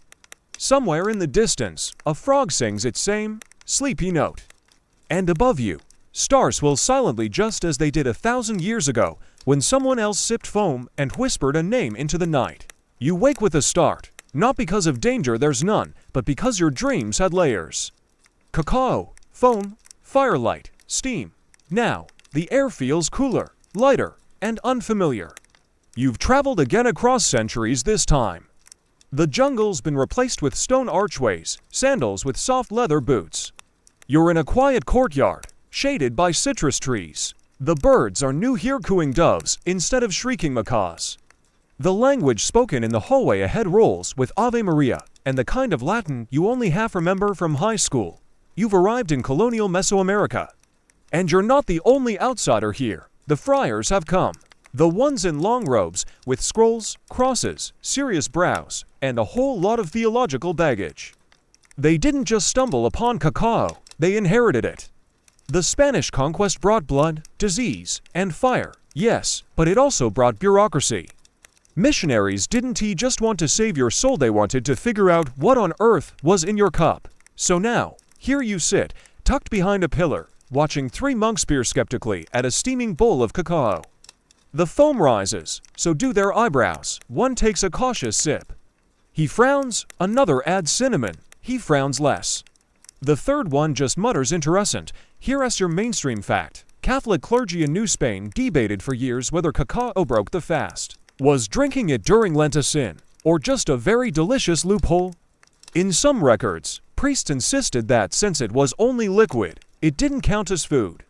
Somewhere in the distance, a frog sings its same, sleepy note. And above you, stars swirl silently just as they did 1,000 years ago, when someone else sipped foam and whispered a name into the night. You wake with a start, not because of danger, there's none, but because your dreams had layers. Cacao, foam, firelight, steam. Now, the air feels cooler, lighter, and unfamiliar. You've traveled again across centuries this time. The jungle's been replaced with stone archways, sandals with soft leather boots. You're in a quiet courtyard, shaded by citrus trees. The birds are new here, cooing doves instead of shrieking macaws. The language spoken in the hallway ahead rolls with Ave Maria, and the kind of Latin you only half remember from high school. You've arrived in colonial Mesoamerica. And you're not the only outsider here. The friars have come. The ones in long robes, with scrolls, crosses, serious brows, and a whole lot of theological baggage. They didn't just stumble upon cacao, they inherited it. The Spanish conquest brought blood, disease, and fire, yes, but it also brought bureaucracy. Missionaries didn't just want to save your soul, they wanted to figure out what on earth was in your cup. So now, here you sit, tucked behind a pillar, watching 3 monks peer skeptically at a steaming bowl of cacao. The foam rises, so do their eyebrows. One takes a cautious sip. He frowns, another adds cinnamon. He frowns less. The third one just mutters interesting. Here's your mainstream fact. Catholic clergy in New Spain debated for years whether cacao broke the fast. Was drinking it during Lent a sin? or just a very delicious loophole? In some records, priests insisted that since it was only liquid, it didn't count as food.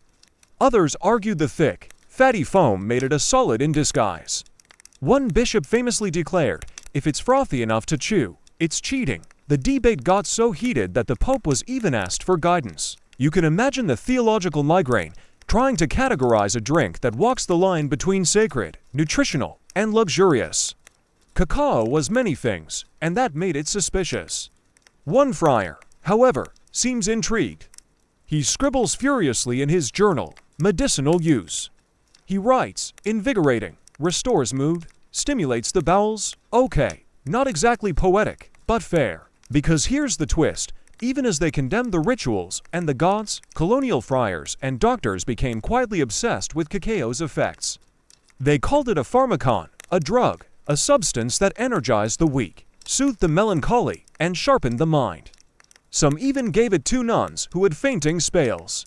Others argued the thick, fatty foam made it a solid in disguise. One bishop famously declared, if it's frothy enough to chew, it's cheating. The debate got so heated that the Pope was even asked for guidance. You can imagine the theological migraine trying to categorize a drink that walks the line between sacred, nutritional, and luxurious. Cacao was many things, and that made it suspicious. One friar, however, seems intrigued. He scribbles furiously in his journal, medicinal use. He writes, invigorating, restores mood, stimulates the bowels. Okay, not exactly poetic, but fair. Because here's the twist. Even as they condemned the rituals and the gods, colonial friars and doctors became quietly obsessed with cacao's effects. They called it a pharmacon, a drug, a substance that energized the weak, soothed the melancholy, and sharpened the mind. Some even gave it to nuns who had fainting spells.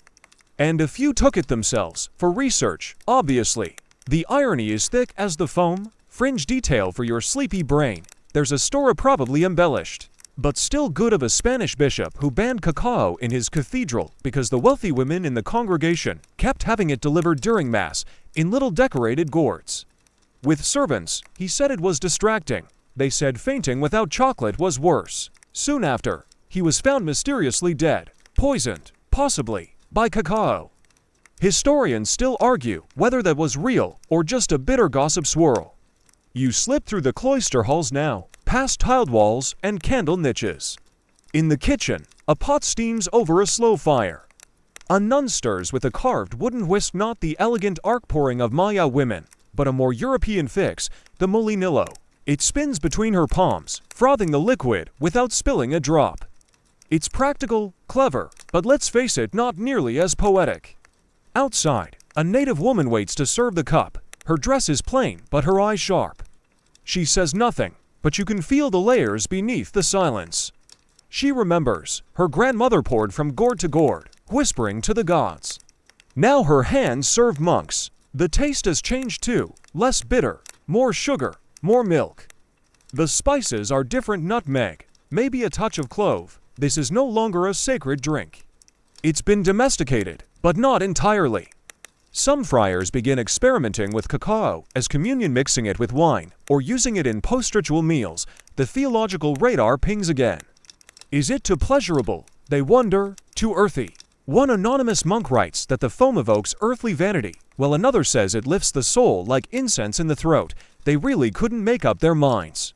And a few took it themselves, for research, obviously. The irony is thick as the foam, fringe detail for your sleepy brain. There's a story probably embellished, but still good of a Spanish bishop who banned cacao in his cathedral because the wealthy women in the congregation kept having it delivered during Mass in little decorated gourds. With servants, he said it was distracting. They said fainting without chocolate was worse. Soon after, he was found mysteriously dead, poisoned, possibly, by cacao. Historians still argue whether that was real or just a bitter gossip swirl. You slip through the cloister halls now, past tiled walls and candle niches. In the kitchen, a pot steams over a slow fire. A nun stirs with a carved wooden whisk, not the elegant arc pouring of Maya women, but a more European fix, the molinillo. It spins between her palms, frothing the liquid without spilling a drop. It's practical, clever, but let's face it, not nearly as poetic. Outside, a native woman waits to serve the cup. Her dress is plain, but her eyes sharp. She says nothing, but you can feel the layers beneath the silence. She remembers, her grandmother poured from gourd to gourd, whispering to the gods. Now her hands serve monks. The taste has changed too, less bitter, more sugar, more milk. The spices are different: nutmeg, maybe a touch of clove. This is no longer a sacred drink. It's been domesticated, but not entirely. Some friars begin experimenting with cacao as communion, mixing it with wine, or using it in post-ritual meals. The theological radar pings again. Is it too pleasurable? They wonder. Too earthy? One anonymous monk writes that the foam evokes earthly vanity, while another says it lifts the soul like incense in the throat. They really couldn't make up their minds.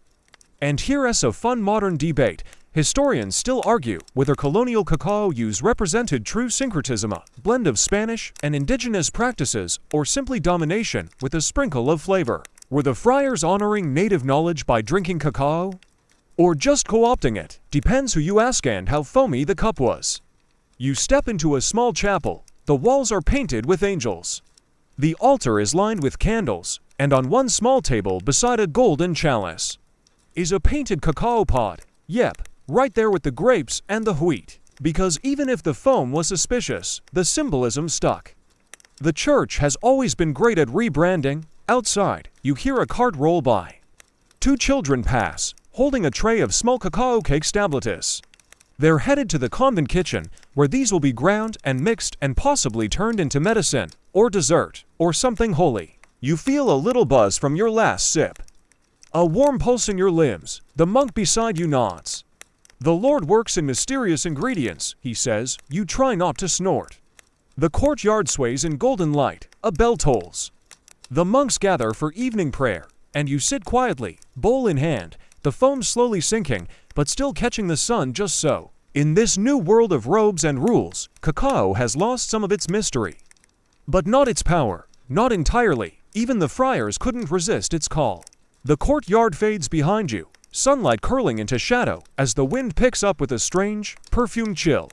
And here's a fun modern debate. Historians still argue whether colonial cacao use represented true syncretism, a blend of Spanish and indigenous practices, or simply domination with a sprinkle of flavor. Were the friars honoring native knowledge by drinking cacao? Or just co-opting it? Depends who you ask and how foamy the cup was. You step into a small chapel. The walls are painted with angels. The altar is lined with candles, and on one small table beside a golden chalice is a painted cacao pod. Yep, right there with the grapes and the wheat. Because even if the foam was suspicious, the symbolism stuck. The church has always been great at rebranding. Outside, you hear a cart roll by. Two children pass, holding a tray of small cacao cakes tablettes. They're headed to the convent kitchen, where these will be ground and mixed and possibly turned into medicine, or dessert, or something holy. You feel a little buzz from your last sip. A warm pulse in your limbs. The monk beside you nods. The Lord works in mysterious ingredients, he says. You try not to snort. The courtyard sways in golden light. A bell tolls. The monks gather for evening prayer, and you sit quietly, bowl in hand, the foam slowly sinking, but still catching the sun just so. In this new world of robes and rules, cacao has lost some of its mystery. But not its power. Not entirely. Even the friars couldn't resist its call. The courtyard fades behind you, sunlight curling into shadow as the wind picks up with a strange, perfumed chill.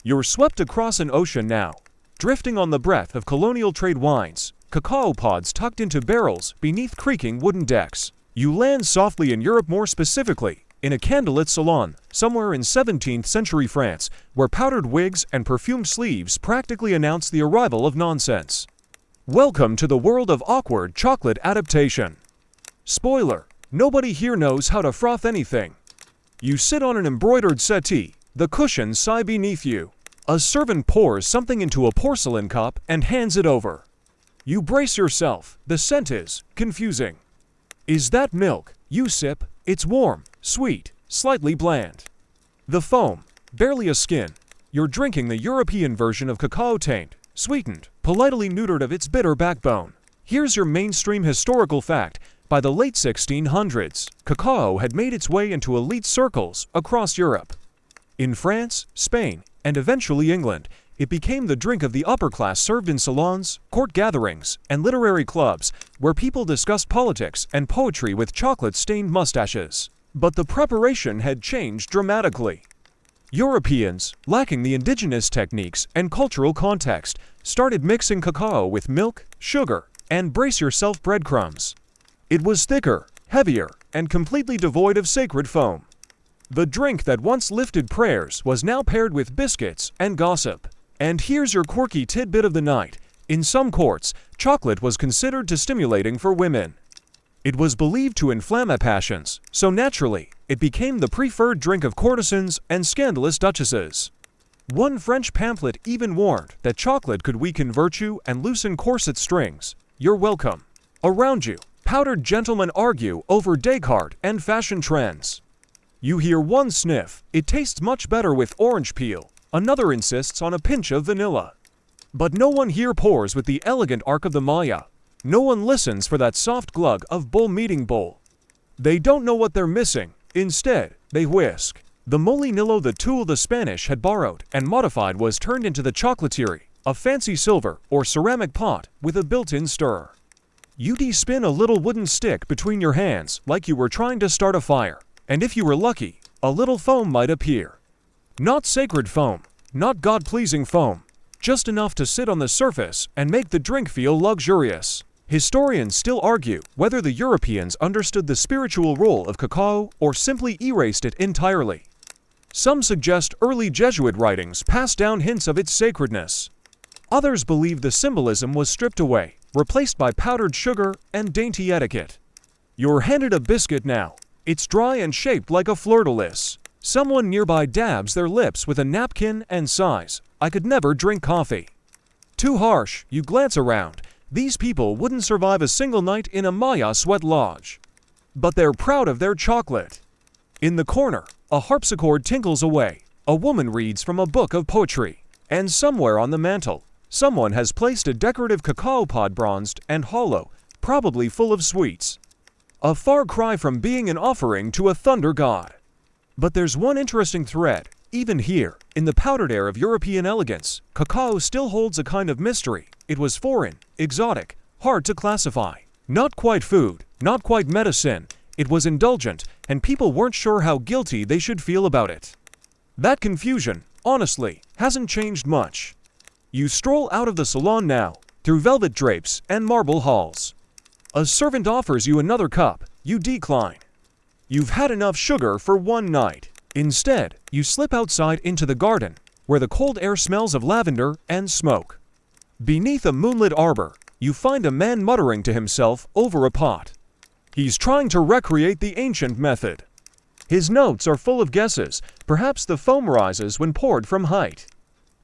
You're swept across an ocean now, drifting on the breath of colonial trade wines, cacao pods tucked into barrels beneath creaking wooden decks. You land softly in Europe, more specifically, in a candlelit salon, somewhere in 17th century France, where powdered wigs and perfumed sleeves practically announce the arrival of nonsense. Welcome to the world of awkward chocolate adaptation. Spoiler, Nobody here knows how to froth anything. You sit on an embroidered settee, the cushions sigh beneath you. A servant pours something into a porcelain cup and hands it over. You brace yourself, the scent is confusing. Is that milk? You sip, it's warm, sweet, slightly bland. The foam, barely a skin. You're drinking the European version of cacao taint, sweetened, politely neutered of its bitter backbone. Here's your mainstream historical fact. By the late 1600s, cacao had made its way into elite circles across Europe. In France, Spain, and eventually England, it became the drink of the upper class served in salons, court gatherings, and literary clubs, where people discussed politics and poetry with chocolate-stained mustaches. But the preparation had changed dramatically. Europeans, lacking the indigenous techniques and cultural context, started mixing cacao with milk, sugar, and brace yourself breadcrumbs. It was thicker, heavier, and completely devoid of sacred foam. The drink that once lifted prayers was now paired with biscuits and gossip. And here's your quirky tidbit of the night. In some courts, chocolate was considered too stimulating for women. It was believed to inflame passions, so naturally, it became the preferred drink of courtesans and scandalous duchesses. One French pamphlet even warned that chocolate could weaken virtue and loosen corset strings. You're welcome. Around you, powdered gentlemen argue over Descartes and fashion trends. You hear one sniff, it tastes much better with orange peel. Another insists on a pinch of vanilla. But no one here pours with the elegant arc of the Maya. No one listens for that soft glug of bull meeting bowl. They don't know what they're missing. Instead, they whisk. The molinillo the tool the Spanish had borrowed and modified was turned into the chocolatieri, a fancy silver or ceramic pot with a built-in stirrer. You'd spin a little wooden stick between your hands like you were trying to start a fire, and if you were lucky, a little foam might appear. Not sacred foam, not God-pleasing foam, just enough to sit on the surface and make the drink feel luxurious. Historians still argue whether the Europeans understood the spiritual role of cacao or simply erased it entirely. Some suggest early Jesuit writings passed down hints of its sacredness. Others believe the symbolism was stripped away, replaced by powdered sugar and dainty etiquette. You're handed a biscuit now. It's dry and shaped like a fleur-de-lis. Someone nearby dabs their lips with a napkin and sighs, I could never drink coffee. Too harsh, you glance around. These people wouldn't survive a single night in a Maya sweat lodge. But they're proud of their chocolate. In the corner, a harpsichord tinkles away. A woman reads from a book of poetry. And somewhere on the mantel, someone has placed a decorative cacao pod bronzed and hollow, probably full of sweets. A far cry from being an offering to a thunder god. But there's one interesting thread. Even here, in the powdered air of European elegance, cacao still holds a kind of mystery. It was foreign, exotic, hard to classify. Not quite food, not quite medicine. It was indulgent, and people weren't sure how guilty they should feel about it. That confusion, honestly, hasn't changed much. You stroll out of the salon now, through velvet drapes and marble halls. A servant offers you another cup. You decline. You've had enough sugar for one night. Instead, you slip outside into the garden, where the cold air smells of lavender and smoke. Beneath a moonlit arbor, you find a man muttering to himself over a pot. He's trying to recreate the ancient method. His notes are full of guesses. Perhaps the foam rises when poured from height.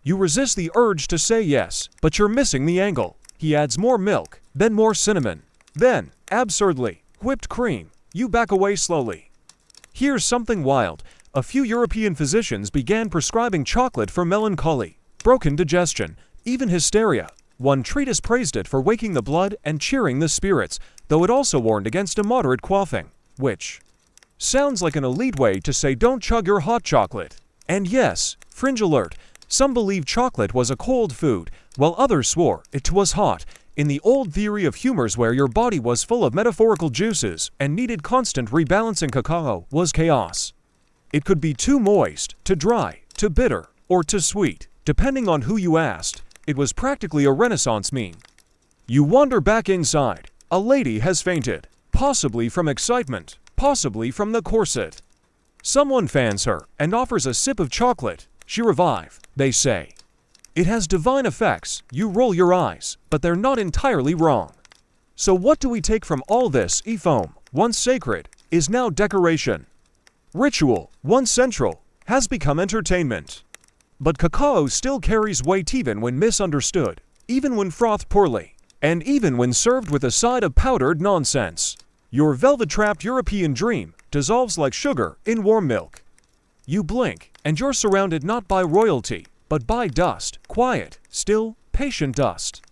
You resist the urge to say yes, but you're missing the angle. He adds more milk, then more cinnamon. Then, absurdly, whipped cream. You back away slowly. Here's something wild. A few European physicians began prescribing chocolate for melancholy, broken digestion, even hysteria. One treatise praised it for waking the blood and cheering the spirits, though it also warned against immoderate quaffing, which sounds like an elite way to say don't chug your hot chocolate. And yes, fringe alert, some believed chocolate was a cold food, while others swore it was hot. In the old theory of humors where your body was full of metaphorical juices and needed constant rebalancing, cacao was chaos. It could be too moist, too dry, too bitter, or too sweet. Depending on who you asked, it was practically a Renaissance meme. You wander back inside. A lady has fainted, possibly from excitement, possibly from the corset. Someone fans her and offers a sip of chocolate. She revives, they say. It has divine effects. You roll your eyes, but they're not entirely wrong. So what do we take from all this? Foam, once sacred, is now decoration. Ritual, once central, has become entertainment. But cacao still carries weight even when misunderstood, even when frothed poorly, and even when served with a side of powdered nonsense. Your velvet-trapped European dream dissolves like sugar in warm milk. You blink, and you're surrounded not by royalty, but by dust, quiet, still, patient dust.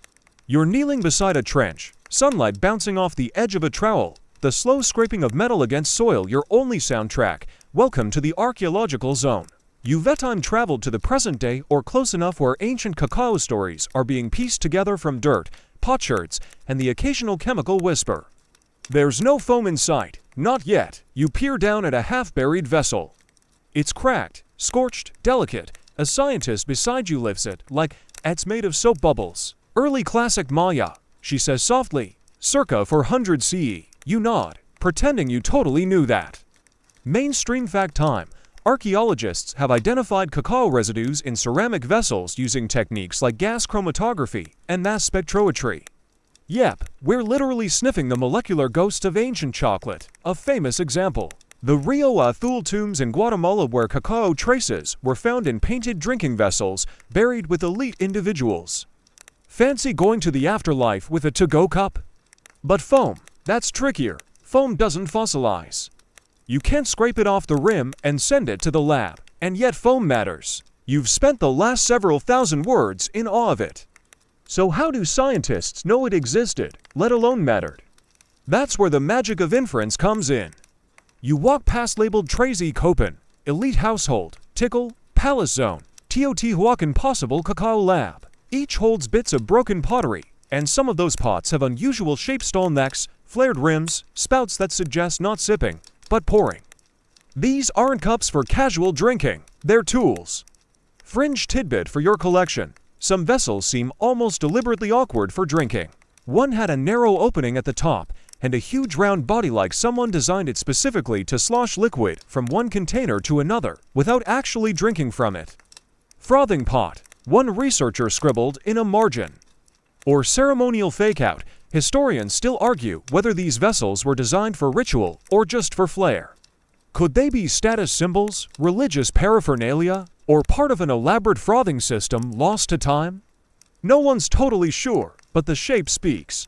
You're kneeling beside a trench, sunlight bouncing off the edge of a trowel, the slow scraping of metal against soil your only soundtrack. Welcome to the archaeological zone. You've time traveled to the present day or close enough where ancient cacao stories are being pieced together from dirt, potsherds, and the occasional chemical whisper. There's no foam in sight, not yet. You peer down at a half-buried vessel. It's cracked, scorched, delicate. A scientist beside you lifts it, like it's made of soap bubbles. Early classic Maya, she says softly, circa 400 CE. You nod, pretending you totally knew that. Mainstream fact time. Archaeologists have identified cacao residues in ceramic vessels using techniques like gas chromatography and mass spectrometry. Yep, we're literally sniffing the molecular ghosts of ancient chocolate, a famous example. The Rio Azul tombs in Guatemala where cacao traces were found in painted drinking vessels buried with elite individuals. Fancy going to the afterlife with a to-go cup? But foam, that's trickier. Foam doesn't fossilize. You can't scrape it off the rim and send it to the lab, and yet foam matters. You've spent the last several thousand words in awe of it. So how do scientists know it existed, let alone mattered? That's where the magic of inference comes in. You walk past labeled Tracy Copen, Elite Household, Tickle, Palace Zone, Teotihuacan Possible Cacao Lab. Each holds bits of broken pottery, and some of those pots have unusual shaped stall necks, flared rims, spouts that suggest not sipping, but pouring. These aren't cups for casual drinking, they're tools. Fringe tidbit for your collection. Some vessels seem almost deliberately awkward for drinking. One had a narrow opening at the top and a huge round body like someone designed it specifically to slosh liquid from one container to another without actually drinking from it. Frothing pot, one researcher scribbled in a margin. Or ceremonial fake-out. Historians still argue whether these vessels were designed for ritual or just for flair. Could they be status symbols, religious paraphernalia, or part of an elaborate frothing system lost to time? No one's totally sure, but the shape speaks.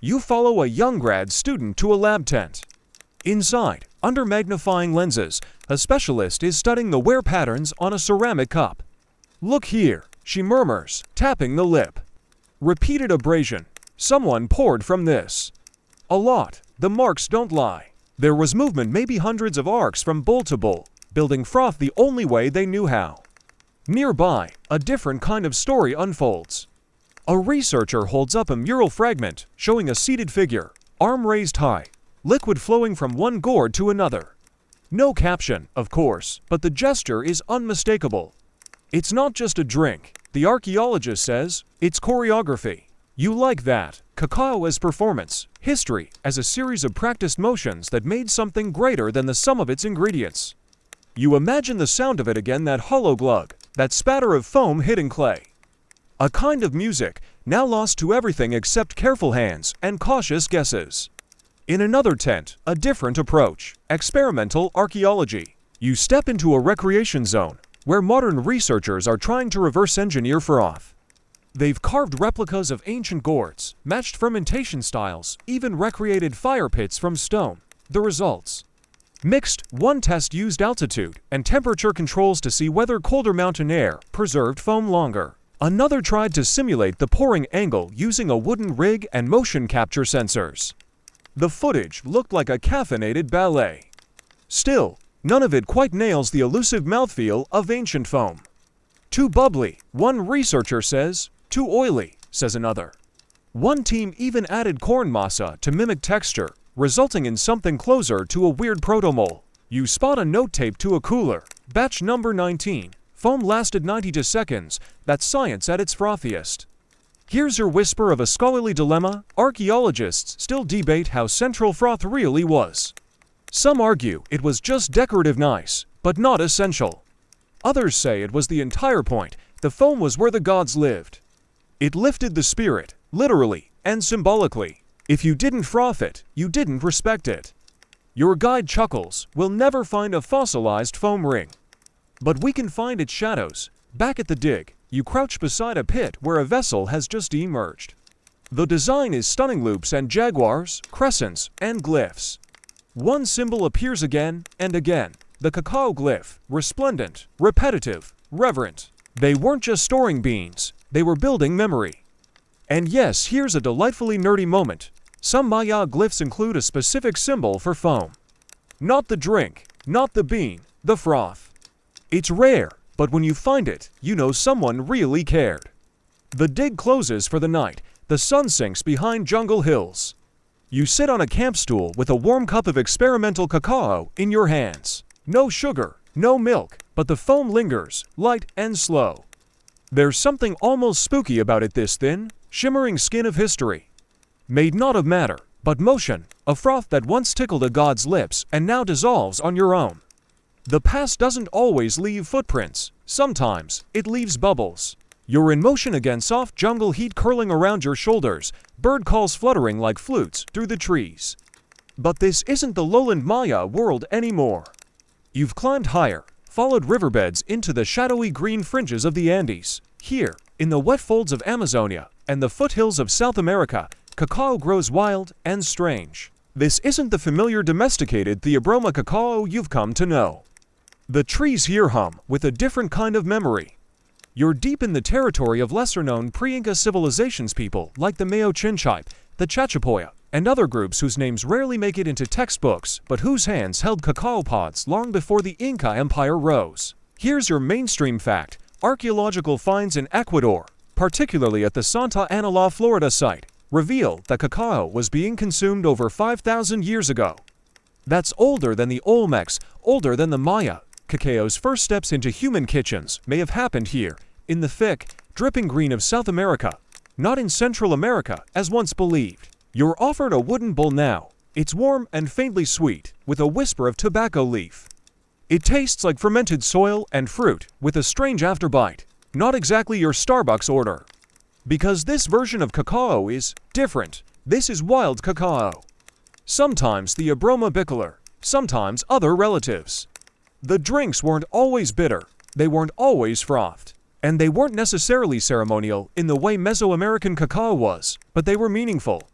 You follow a young grad student to a lab tent. Inside, under magnifying lenses, a specialist is studying the wear patterns on a ceramic cup. Look here, she murmurs, tapping the lip. Repeated abrasion. Someone poured from this. A lot. The marks don't lie. There was movement, maybe hundreds of arcs from bowl to bowl, building froth the only way they knew how. Nearby, a different kind of story unfolds. A researcher holds up a mural fragment showing a seated figure, arm raised high, liquid flowing from one gourd to another. No caption, of course, but the gesture is unmistakable. It's not just a drink, the archaeologist says, it's choreography. You like that. Cacao as performance, history as a series of practiced motions that made something greater than the sum of its ingredients. You imagine the sound of it again, that hollow glug, that spatter of foam hitting clay. A kind of music now lost to everything except careful hands and cautious guesses. In another tent, a different approach, experimental archaeology. You step into a recreation zone where modern researchers are trying to reverse engineer froth. They've carved replicas of ancient gourds, matched fermentation styles, even recreated fire pits from stone. The results? Mixed. One test used altitude and temperature controls to see whether colder mountain air preserved foam longer. Another tried to simulate the pouring angle using a wooden rig and motion capture sensors. The footage looked like a caffeinated ballet. Still, none of it quite nails the elusive mouthfeel of ancient foam. Too bubbly, one researcher says. Too oily, says another. One team even added corn masa to mimic texture, resulting in something closer to a weird protomole. You spot a note taped to a cooler. Batch number 19. Foam lasted 92 seconds. That's science at its frothiest. Here's your whisper of a scholarly dilemma. Archaeologists still debate how central froth really was. Some argue it was just decorative nice, but not essential. Others say it was the entire point. The foam was where the gods lived. It lifted the spirit, literally and symbolically. If you didn't froth it, you didn't respect it. Your guide chuckles, we'll never find a fossilized foam ring. But we can find its shadows. Back at the dig, you crouch beside a pit where a vessel has just emerged. The design is stunning: loops and jaguars, crescents, and glyphs. One symbol appears again and again, the cacao glyph, resplendent, repetitive, reverent. They weren't just storing beans, they were building memory. And yes, here's a delightfully nerdy moment. Some Maya glyphs include a specific symbol for foam. Not the drink, not the bean, the froth. It's rare, but when you find it, you know someone really cared. The dig closes for the night. The sun sinks behind jungle hills. You sit on a camp stool with a warm cup of experimental cacao in your hands. No sugar, no milk, but the foam lingers, light and slow. There's something almost spooky about it, this thin, shimmering skin of history. Made not of matter, but motion, a froth that once tickled a god's lips and now dissolves on your own. The past doesn't always leave footprints. Sometimes it leaves bubbles. You're in motion again, soft jungle heat curling around your shoulders, bird calls fluttering like flutes through the trees. But this isn't the lowland Maya world anymore. You've climbed higher, followed riverbeds into the shadowy green fringes of the Andes. Here, in the wet folds of Amazonia and the foothills of South America, cacao grows wild and strange. This isn't the familiar domesticated Theobroma cacao you've come to know. The trees here hum with a different kind of memory. You're deep in the territory of lesser-known pre-Inca civilizations, people like the Mayo Chinchipe, the Chachapoya, and other groups whose names rarely make it into textbooks, but whose hands held cacao pods long before the Inca Empire rose. Here's your mainstream fact. Archaeological finds in Ecuador, particularly at the Santa Ana La Florida site, reveal that cacao was being consumed over 5,000 years ago. That's older than the Olmecs, older than the Maya. Cacao's first steps into human kitchens may have happened here, in the thick, dripping green of South America, not in Central America, as once believed. You're offered a wooden bowl now. It's warm and faintly sweet, with a whisper of tobacco leaf. It tastes like fermented soil and fruit, with a strange afterbite. Not exactly your Starbucks order. Because this version of cacao is different. This is wild cacao. Sometimes the Abroma bicolor, sometimes other relatives. The drinks weren't always bitter, they weren't always frothed. And they weren't necessarily ceremonial in the way Mesoamerican cacao was, but they were meaningful.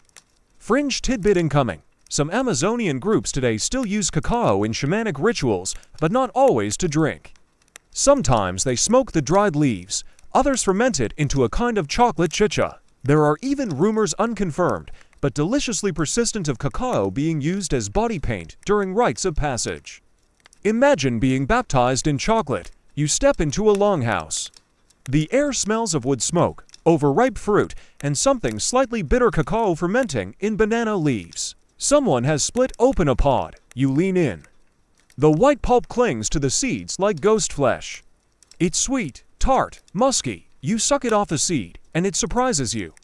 Fringe tidbit incoming. Some Amazonian groups today still use cacao in shamanic rituals, but not always to drink. Sometimes they smoke the dried leaves, others ferment it into a kind of chocolate chicha. There are even rumors, unconfirmed, but deliciously persistent, of cacao being used as body paint during rites of passage. Imagine being baptized in chocolate. You step into a longhouse. The air smells of wood smoke, overripe fruit, and something slightly bitter, cacao fermenting in banana leaves. Someone has split open a pod. You lean in. The white pulp clings to the seeds like ghost flesh. It's sweet, tart, musky. You suck it off the seed, and it surprises you.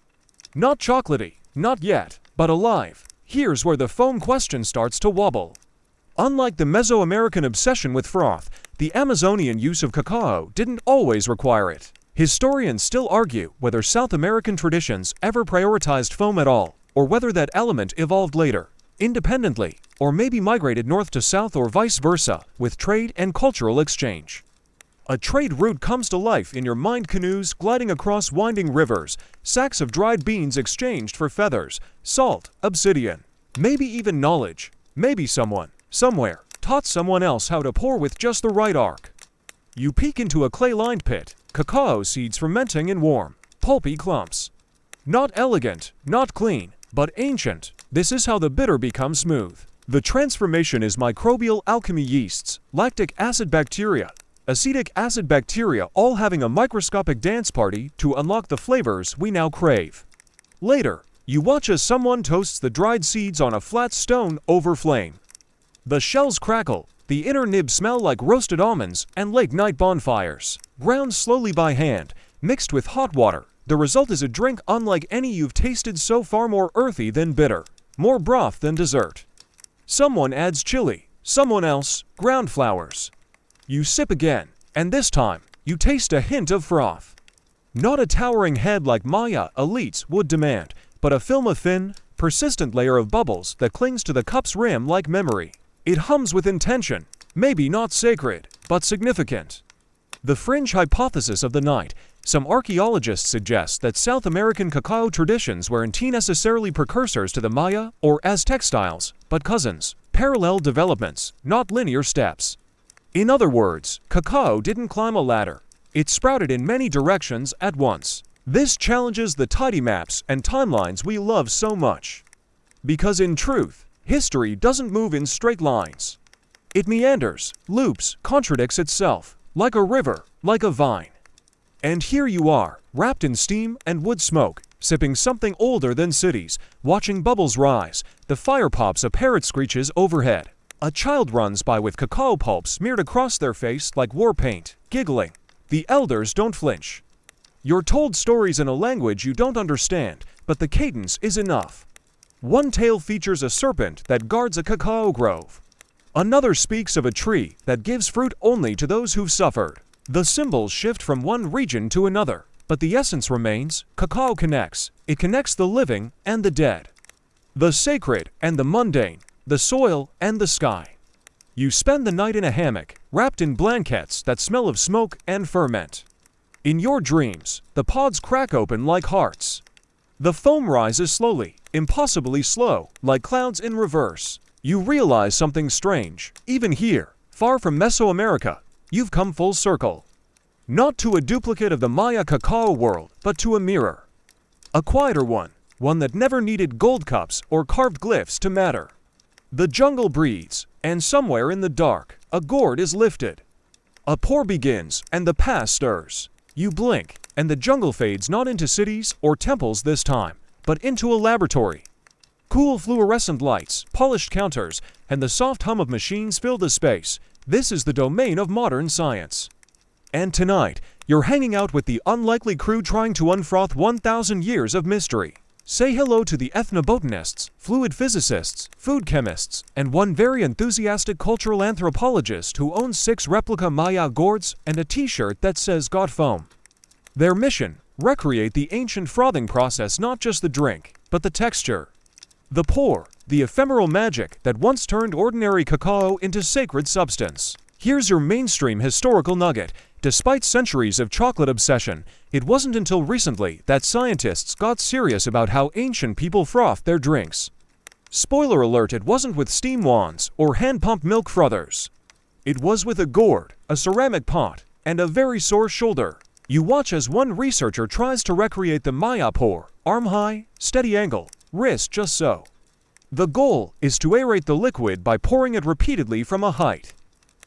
Not chocolatey, not yet, but alive. Here's where the foam question starts to wobble. Unlike the Mesoamerican obsession with froth, the Amazonian use of cacao didn't always require it. Historians still argue whether South American traditions ever prioritized foam at all, or whether that element evolved later, independently, or maybe migrated north to south or vice versa, with trade and cultural exchange. A trade route comes to life in your mind: canoes gliding across winding rivers, sacks of dried beans exchanged for feathers, salt, obsidian, maybe even knowledge. Maybe someone, somewhere, taught someone else how to pour with just the right arc. You peek into a clay-lined pit, cacao seeds fermenting in warm, pulpy clumps. Not elegant, not clean, but ancient. This is how the bitter becomes smooth. The transformation is microbial alchemy: yeasts, lactic acid bacteria, acetic acid bacteria, all having a microscopic dance party to unlock the flavors we now crave. Later, you watch as someone toasts the dried seeds on a flat stone over flame. The shells crackle, the inner nibs smell like roasted almonds and late-night bonfires. Ground slowly by hand, mixed with hot water, the result is a drink unlike any you've tasted so far: more earthy than bitter, more broth than dessert. Someone adds chili, someone else, ground flowers. You sip again, and this time, you taste a hint of froth. Not a towering head like Maya elites would demand, but a film of thin, persistent layer of bubbles that clings to the cup's rim like memory. It hums with intention, maybe not sacred, but significant. The fringe hypothesis of the night. Some archaeologists suggest that South American cacao traditions weren't necessarily precursors to the Maya or Aztec styles, but cousins, parallel developments, not linear steps. In other words, cacao didn't climb a ladder. It sprouted in many directions at once. This challenges the tidy maps and timelines we love so much. Because in truth, history doesn't move in straight lines. It meanders, loops, contradicts itself, like a river, like a vine. And here you are, wrapped in steam and wood smoke, sipping something older than cities, watching bubbles rise, the fire pops, a parrot screeches overhead. A child runs by with cacao pulp smeared across their face like war paint, giggling. The elders don't flinch. You're told stories in a language you don't understand, but the cadence is enough. One tale features a serpent that guards a cacao grove. Another speaks of a tree that gives fruit only to those who've suffered. The symbols shift from one region to another, but the essence remains. Cacao connects. It connects the living and the dead, the sacred and the mundane, the soil and the sky. You spend the night in a hammock, wrapped in blankets that smell of smoke and ferment. In your dreams, the pods crack open like hearts. The foam rises slowly, impossibly slow, like clouds in reverse. You realize something strange. Even here, far from Mesoamerica, you've come full circle. Not to a duplicate of the Maya cacao world, but to a mirror. A quieter one that never needed gold cups or carved glyphs to matter. The jungle breathes, and somewhere in the dark, a gourd is lifted. A pour begins, and the past stirs. You blink, and the jungle fades not into cities or temples this time, but into a laboratory. Cool fluorescent lights, polished counters, and the soft hum of machines fill the space. This is the domain of modern science. And tonight, you're hanging out with the unlikely crew trying to unfroth 1,000 years of mystery. Say hello to the ethnobotanists, fluid physicists, food chemists, and one very enthusiastic cultural anthropologist who owns 6 replica Maya gourds and a t-shirt that says "God Foam." Their mission: recreate the ancient frothing process, not just the drink, but the texture. The pour, the ephemeral magic that once turned ordinary cacao into sacred substance. Here's your mainstream historical nugget. Despite centuries of chocolate obsession, it wasn't until recently that scientists got serious about how ancient people frothed their drinks. Spoiler alert, it wasn't with steam wands or hand-pumped milk frothers. It was with a gourd, a ceramic pot, and a very sore shoulder. You watch as one researcher tries to recreate the Maya pour, arm high, steady angle, wrist just so. The goal is to aerate the liquid by pouring it repeatedly from a height.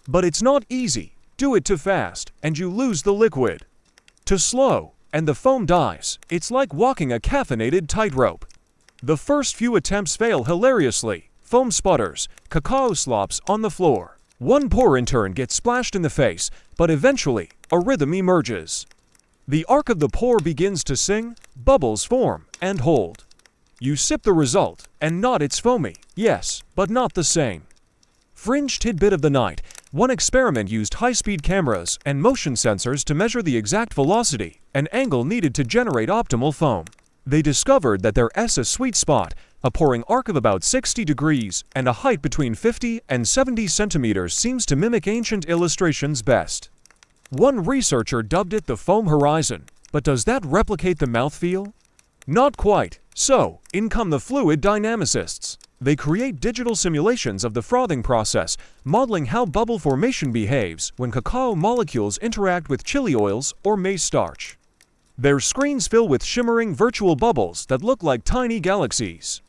But it's not easy. Do it too fast, and you lose the liquid. Too slow, and the foam dies. It's like walking a caffeinated tightrope. The first few attempts fail hilariously. Foam sputters, cacao slops on the floor. One pour in turn gets splashed in the face, but eventually, a rhythm emerges. The arc of the pour begins to sing, bubbles form, and hold. You sip the result, and nod, it's foamy, yes, but not the same. Fringe tidbit of the night. One experiment used high-speed cameras and motion sensors to measure the exact velocity and angle needed to generate optimal foam. They discovered that there's a sweet spot, a pouring arc of about 60 degrees and a height between 50 and 70 centimeters seems to mimic ancient illustrations best. One researcher dubbed it the foam horizon, but does that replicate the mouthfeel? Not quite. So, in come the fluid dynamicists. They create digital simulations of the frothing process, modeling how bubble formation behaves when cacao molecules interact with chili oils or maize starch. Their screens fill with shimmering virtual bubbles that look like tiny galaxies.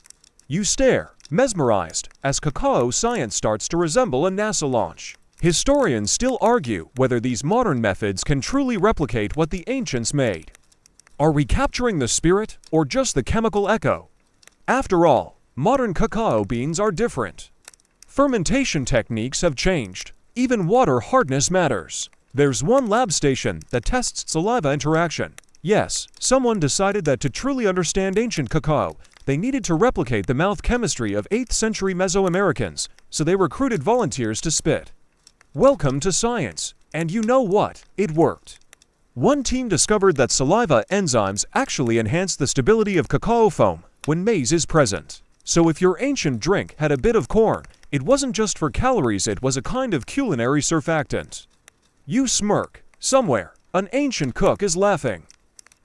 You stare, mesmerized, as cacao science starts to resemble a NASA launch. Historians still argue whether these modern methods can truly replicate what the ancients made. Are we capturing the spirit or just the chemical echo? After all, modern cacao beans are different. Fermentation techniques have changed. Even water hardness matters. There's one lab station that tests saliva interaction. Yes, someone decided that to truly understand ancient cacao, they needed to replicate the mouth chemistry of 8th century Mesoamericans, so they recruited volunteers to spit. Welcome to science. And you know what? It worked. One team discovered that saliva enzymes actually enhance the stability of cacao foam when maize is present. So if your ancient drink had a bit of corn, It wasn't just for calories, it was a kind of culinary surfactant. You smirk. Somewhere, an ancient cook is laughing.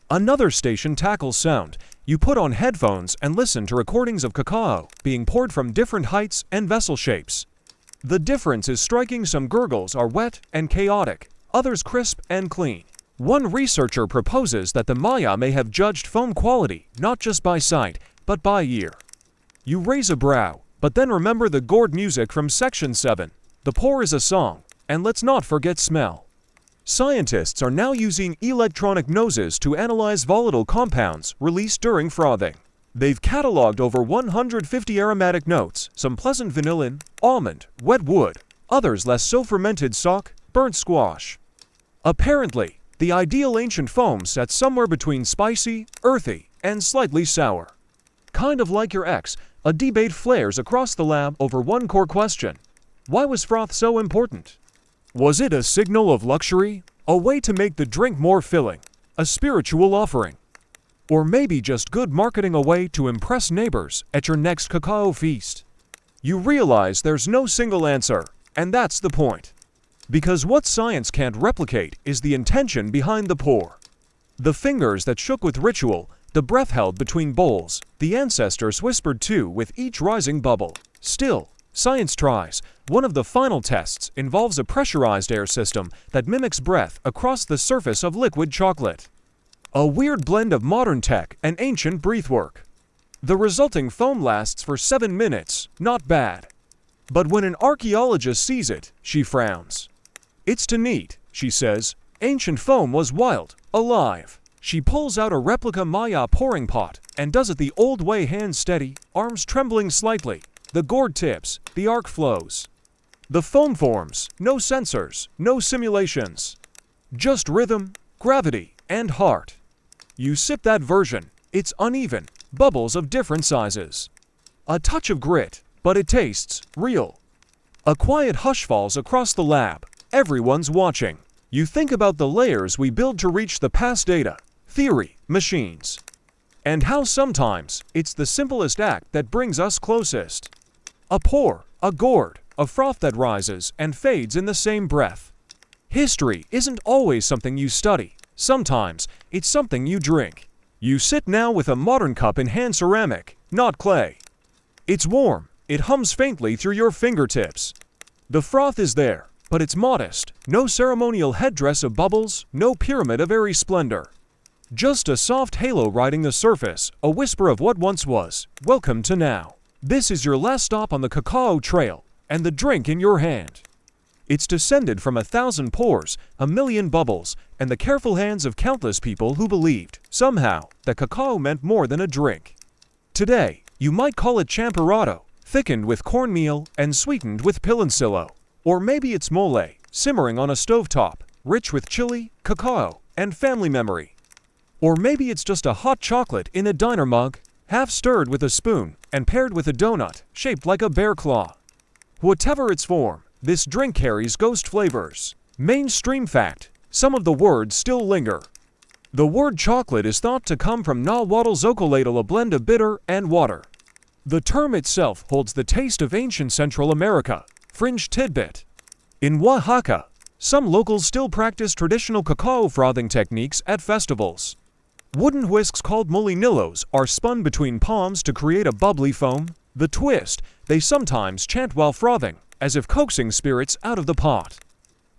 Another station tackles sound. You put on headphones and listen to recordings of cacao being poured from different heights and vessel shapes. The difference is striking. Some gurgles are wet and chaotic, others crisp and clean. One researcher proposes that the Maya may have judged foam quality not just by sight, but by ear. You raise a brow, but then remember the gourd music from Section 7. The pour is a song, and let's not forget smell. Scientists are now using electronic noses to analyze volatile compounds released during frothing. They've cataloged over 150 aromatic notes, some pleasant vanillin, almond, wet wood, others less so, fermented sock, burnt squash. Apparently, the ideal ancient foam sat somewhere between spicy, earthy, and slightly sour. Kind of like your ex, a debate flares across the lab over one core question. Why was froth so important? Was it a signal of luxury? A way to make the drink more filling? A spiritual offering? Or maybe just good marketing, a way to impress neighbors at your next cacao feast? You realize there's no single answer, and that's the point. Because what science can't replicate is the intention behind the pour. The fingers that shook with ritual, the breath held between bowls, the ancestors whispered to with each rising bubble. Still, science tries. One of the final tests involves a pressurized air system that mimics breath across the surface of liquid chocolate. A weird blend of modern tech and ancient breathwork. The resulting foam lasts for 7 minutes, not bad. But when an archaeologist sees it, she frowns. It's too neat, she says. Ancient foam was wild, alive. She pulls out a replica Maya pouring pot and does it the old way, hands steady, arms trembling slightly. The gourd tips, the arc flows. The foam forms, no sensors, no simulations. Just rhythm, gravity, and heart. You sip that version. It's uneven, bubbles of different sizes. A touch of grit, but it tastes real. A quiet hush falls across the lab. Everyone's watching. You think about the layers we build to reach the past: data, theory, machines. And how sometimes it's the simplest act that brings us closest. A pour, a gourd, a froth that rises and fades in the same breath. History isn't always something you study. Sometimes it's something you drink. You sit now with a modern cup in hand, ceramic, not clay. It's warm. It hums faintly through your fingertips. The froth is there, but it's modest. No ceremonial headdress of bubbles, no pyramid of airy splendor. Just a soft halo riding the surface, a whisper of what once was. Welcome to now. This is your last stop on the cacao trail, and the drink in your hand. It's descended from 1,000 pours, 1,000,000 bubbles, and the careful hands of countless people who believed, somehow, that cacao meant more than a drink. Today, you might call it champorado, thickened with cornmeal and sweetened with piloncillo. Or maybe it's mole, simmering on a stovetop, rich with chili, cacao, and family memory. Or maybe it's just a hot chocolate in a diner mug, half stirred with a spoon and paired with a donut shaped like a bear claw. Whatever its form, this drink carries ghost flavors. Mainstream fact: some of the words still linger. The word chocolate is thought to come from Nahuatl zocolatl, a blend of bitter and water. The term itself holds the taste of ancient Central America. Fringe tidbit: in Oaxaca, some locals still practice traditional cacao frothing techniques at festivals. Wooden whisks called molinillos are spun between palms to create a bubbly foam. The twist: they sometimes chant while frothing, as if coaxing spirits out of the pot.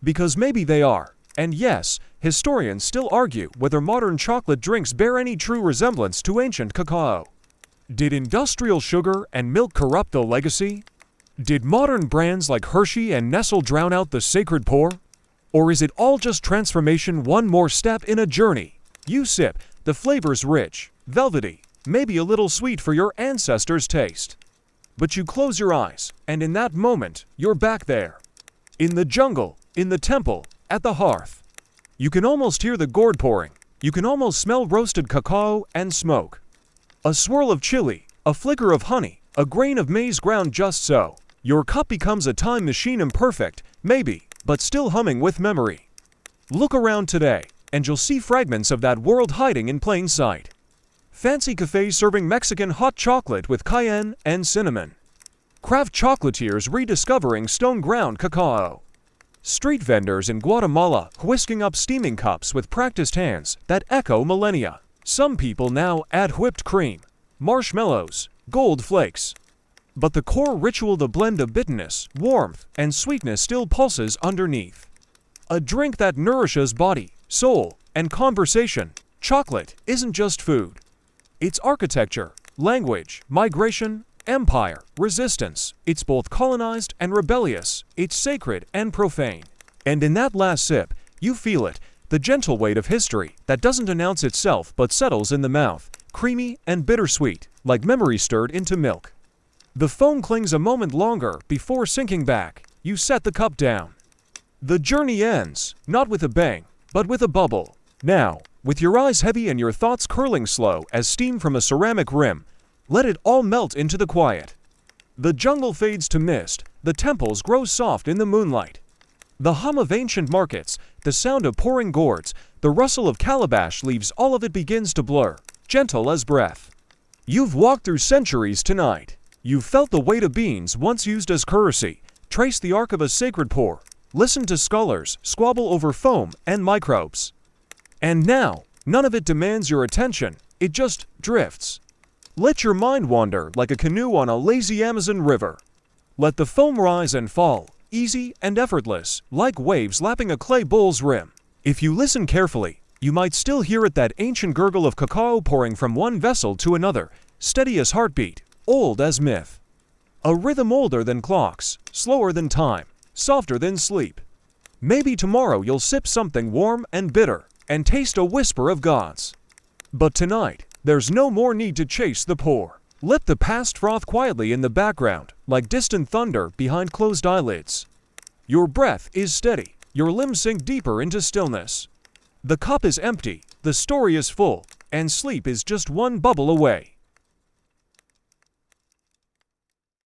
Because maybe they are. And yes, historians still argue whether modern chocolate drinks bear any true resemblance to ancient cacao. Did industrial sugar and milk corrupt the legacy? Did modern brands like Hershey and Nestle drown out the sacred pour? Or is it all just transformation, one more step in a journey? You sip, the flavor's rich, velvety, maybe a little sweet for your ancestors' taste. But you close your eyes, and in that moment, you're back there. In the jungle, in the temple, at the hearth. You can almost hear the gourd pouring. You can almost smell roasted cacao and smoke. A swirl of chili, a flicker of honey, a grain of maize ground just so. Your cup becomes a time machine, imperfect, maybe, but still humming with memory. Look around today, and you'll see fragments of that world hiding in plain sight. Fancy cafes serving Mexican hot chocolate with cayenne and cinnamon. Craft chocolatiers rediscovering stone-ground cacao. Street vendors in Guatemala whisking up steaming cups with practiced hands that echo millennia. Some people now add whipped cream, marshmallows, gold flakes. But the core ritual, the blend of bitterness, warmth, and sweetness still pulses underneath. A drink that nourishes body, soul, and conversation. Chocolate isn't just food. It's architecture, language, migration, empire, resistance. It's both colonized and rebellious. It's sacred and profane. And in that last sip, you feel it, the gentle weight of history that doesn't announce itself but settles in the mouth, creamy and bittersweet, like memory stirred into milk. The foam clings a moment longer before sinking back. You set the cup down. The journey ends, not with a bang, but with a bubble. Now, with your eyes heavy and your thoughts curling slow as steam from a ceramic rim, let it all melt into the quiet. The jungle fades to mist, the temples grow soft in the moonlight. The hum of ancient markets, the sound of pouring gourds, the rustle of calabash leaves, all of it begins to blur, gentle as breath. You've walked through centuries tonight. You've felt the weight of beans once used as currency, traced the arc of a sacred pour, listened to scholars squabble over foam and microbes. And now, none of it demands your attention, it just drifts. Let your mind wander like a canoe on a lazy Amazon river. Let the foam rise and fall, easy and effortless, like waves lapping a clay bowl's rim. If you listen carefully, you might still hear it, that ancient gurgle of cacao pouring from one vessel to another, steady as heartbeat, old as myth. A rhythm older than clocks, slower than time, softer than sleep. Maybe tomorrow you'll sip something warm and bitter, and taste a whisper of gods. But tonight, there's no more need to chase the pour. Let the past froth quietly in the background, like distant thunder behind closed eyelids. Your breath is steady, your limbs sink deeper into stillness. The cup is empty, the story is full, and sleep is just one bubble away.